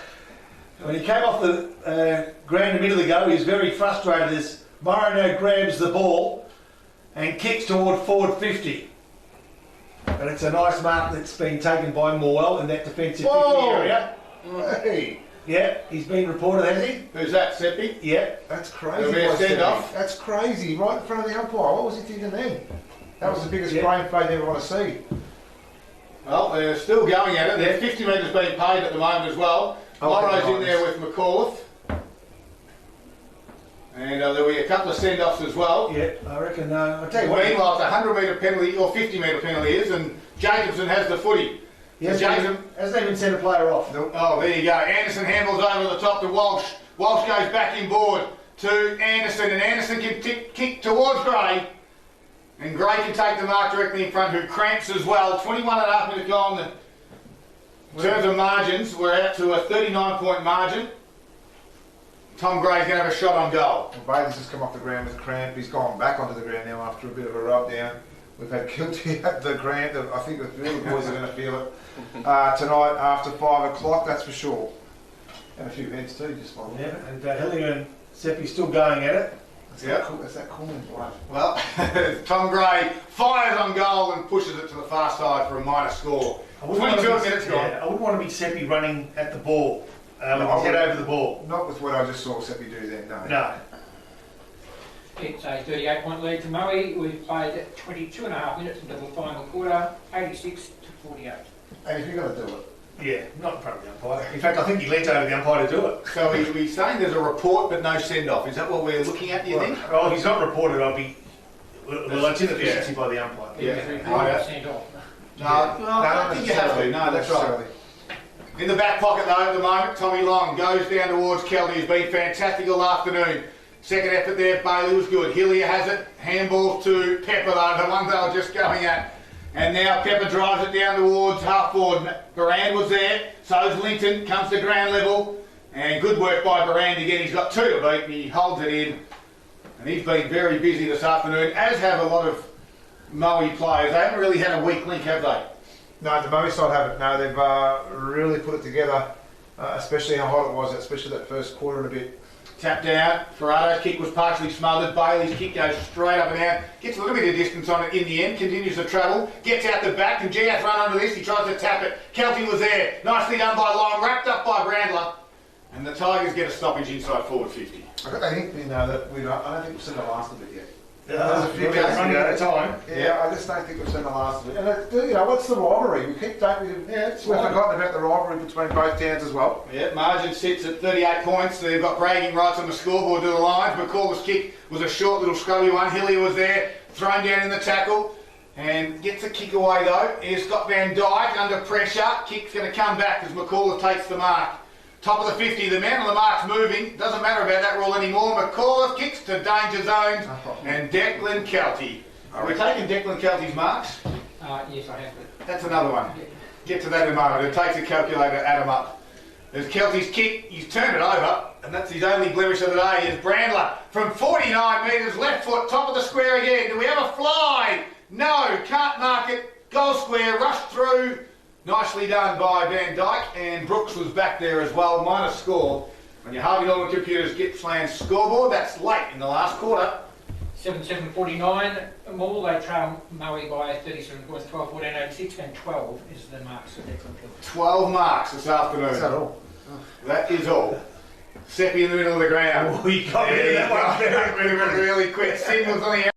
When he came off the ground a minute ago, he was very frustrated as Morrow now grabs the ball and kicks toward forward 50. And it's a nice mark that's been taken by Morwell in that defensive 50 Whoa. area. Hey, Yeah, he's been reported, has he? Who's that, Seppi? Yeah. that's crazy. There'll be a by Stevie. send-off. That's crazy, right in front of the umpire. What was he thinking then? That was the biggest Yeah. brain fade you ever want to see. Well, they're still going at it. There's 50 metres being paid at the moment as well. Oh, Morrow's okay, in there with McAuliffe. And there'll be a couple of send-offs as well. Yeah, I reckon. I'll tell you what. Meanwhile, it's a 100 metre penalty, or 50 metre penalty is, and Jacobson has the footy. He hasn't even sent a player off. Oh, there you go. Anderson handles over the top to Walsh. Walsh goes back inboard to Anderson, and Anderson can kick towards Gray. And Gray can take the mark directly in front, who cramps as well. 21.5 minutes gone. In terms of margins, we're out to a 39-point margin. Tom Gray's going to have a shot on goal. Well, Bailey's just come off the ground with a cramp. He's gone back onto the ground now after a bit of a rub down. We've had Kilty at the cramp. I think the little boys are going to feel it tonight after 5 o'clock, that's for sure. And a few heads too, just like Yeah, and Hillier and Seppi's still going at it. That's that cool in blood. Well, Tom Gray fires on goal and pushes it to the far side for a minor score. 22 minutes gone. I wouldn't want to be Seppi running at the ball. With No, his head over the ball. Not with what I just saw Seppi do then, no. No. It's a 38-point lead to Moe. We've played 22.5 minutes into the final quarter, 86 to 48. And if you're going to do it, Yeah, not in front of the umpire. In fact, I think he leant over the umpire to do it. So he's saying there's a report but no send-off. Is that what we're looking at, do you think? Oh, he's not reported. Well, it's inefficiency by the umpire. Yeah. Sent off. No, I don't think you have to. No, that's right. necessarily. In the back pocket though at the moment, Tommy Long goes down towards Kelly, who's been fantastic all afternoon. Second effort there, Bailey was good. Hillier has it, handball to Pepper though, the one they were just going at. And now Pepper drives it down towards half forward. Barand was there, so's Linton, comes to ground level. And good work by Barand again, he's got 2 to beat and he holds it in. And he's been very busy this afternoon, as have a lot of Moe players. They haven't really had a weak link, have they? No, the Moe side haven't. No, they've really put it together, especially how hot it was, especially that first quarter and a bit. Tap down, Ferrado's kick was partially smothered, Bailey's kick goes straight up and out, gets a little bit of distance on it in the end, continues to travel, gets out the back, and Giath run onto this, he tries to tap it, Kelty was there, nicely done by Long, wrapped up by Brandler, and the Tigers get a stoppage inside forward 50. I got that hint, you know, that I don't think we've seen the last of it yet. There's a few minutes running ago. at a time. Yeah, I just don't think we've seen the last of it. And you know, what's the rivalry? We keep we've forgotten about the rivalry between both towns as well. Yeah, margin sits at 38 points, they've got bragging rights on the scoreboard to the Lions. McCall's kick was a short little scrubby one, Hillier was there, thrown down in the tackle, and gets a kick away though. Here's Scott Van Dyke under pressure, kick's going to come back as McCall takes the mark. Top of the 50, the man on the mark's moving. Doesn't matter about that rule anymore. McAuliffe kicks to danger zones. And Declan Kelty. Are we taking Declan Kelty's marks? Yes, I have it. That's another one. Get to that in a moment. It takes a calculator to add them up. There's Kelty's kick. He's turned it over. And that's his only blemish of the day is Brandler. From 49 metres, left foot, top of the square again. Do we have a fly? No, can't mark it. Goal square, rushed through. Nicely done by Van Dyke, and Brooks was back there as well. Minor score. When your Harvey Norman computers get Flan's scoreboard, that's late in the last quarter. 7-7-49. More, they trail Moe by 37 points, 12, 14, 86, and 12 is the marks for Declan Kelty. 12 marks this afternoon. Is that all? That is all. Seppi in the middle of the ground. Oh, you got rid of that one. Really quick. Signals on the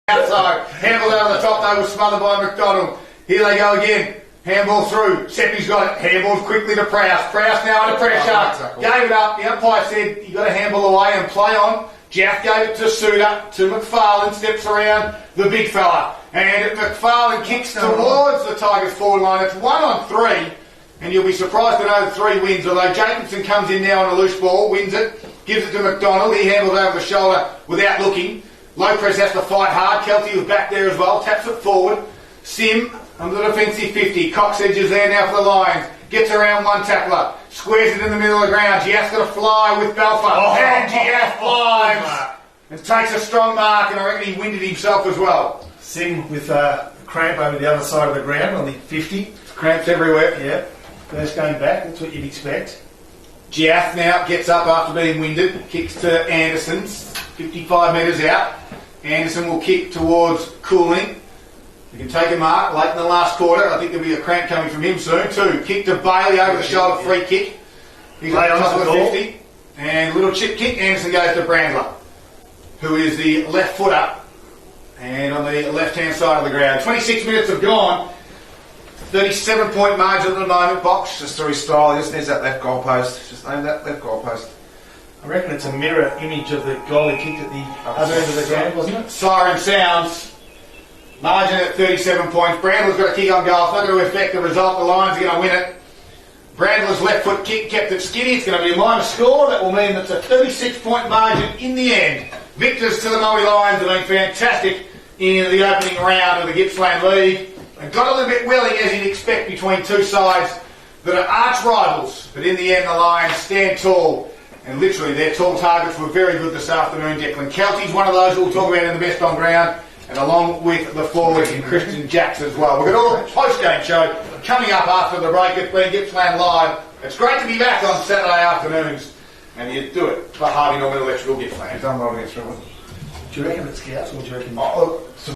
outside. Handled out on the top though was smothered by McDonald. Here they go again. Handball through. Seppi's got it. Handballs quickly to Prowse. Prowse now under pressure. Gave it up. The umpire said you got to handball away and play on. Jaff gave it to Suter. To McFarlane. Steps around the big fella. And McFarlane kicks towards the Tigers forward line. It's 1 on 3. And you'll be surprised to know the 3 wins. Although Jacobson comes in now on a loose ball. Wins it. Gives it to McDonald. He handles over the shoulder without looking. Low press has to fight hard. Kelty was back there as well. Taps it forward. Sim on the defensive 50. Cox edges there now for the Lions. Gets around one tackler. Squares it in the middle of the ground. Giath's got to fly with Balfour. And Giath flies. And takes a strong mark, and I reckon he winded himself as well. Sim with cramp over the other side of the ground on the 50. Cramps everywhere. Yeah. First game back, that's what you'd expect. Giath now gets up after being winded. Kicks to Anderson's. 55 metres out. Anderson will kick towards Cooling. He can take a mark late in the last quarter. I think there'll be a cramp coming from him soon too. Kick to Bailey over the shoulder, free kick. He's Late on on top the of ball. 50. And little chip kick. Anderson goes to Brandler, who is the left footer. And on the left-hand side of the ground. 26 minutes have gone. 37-point margin at the moment, Box. Just to his style, he just needs that left goal post. Just aim that left goal post. I reckon it's a mirror image of the goal he kicked at the other end of the ground, wasn't it? Siren sounds. Margin at 37 points. Brandler's got a kick on goal. It's not going to affect the result. The Lions are going to win it. Brandler's left foot kick kept it skinny. It's going to be a minor score. That will mean it's a 36-point margin in the end. Victors to the Moe Lions have been fantastic in the opening round of the Gippsland League. And got a little bit welling, as you'd expect, between two sides that are arch rivals. But in the end, the Lions stand tall. And literally, their tall targets were very good this afternoon. Declan Kelty's one of those we'll talk about in the best on ground. And along with the forwards in Christian Jacks as well. We've got all the post-game show coming up after the break. It's been Gippsland Live. It's great to be back on Saturday afternoons. And you do it for Harvey Norman Electrical Gippsland. He's done well against River. Do you reckon it scouts or do you reckon... Oh, look,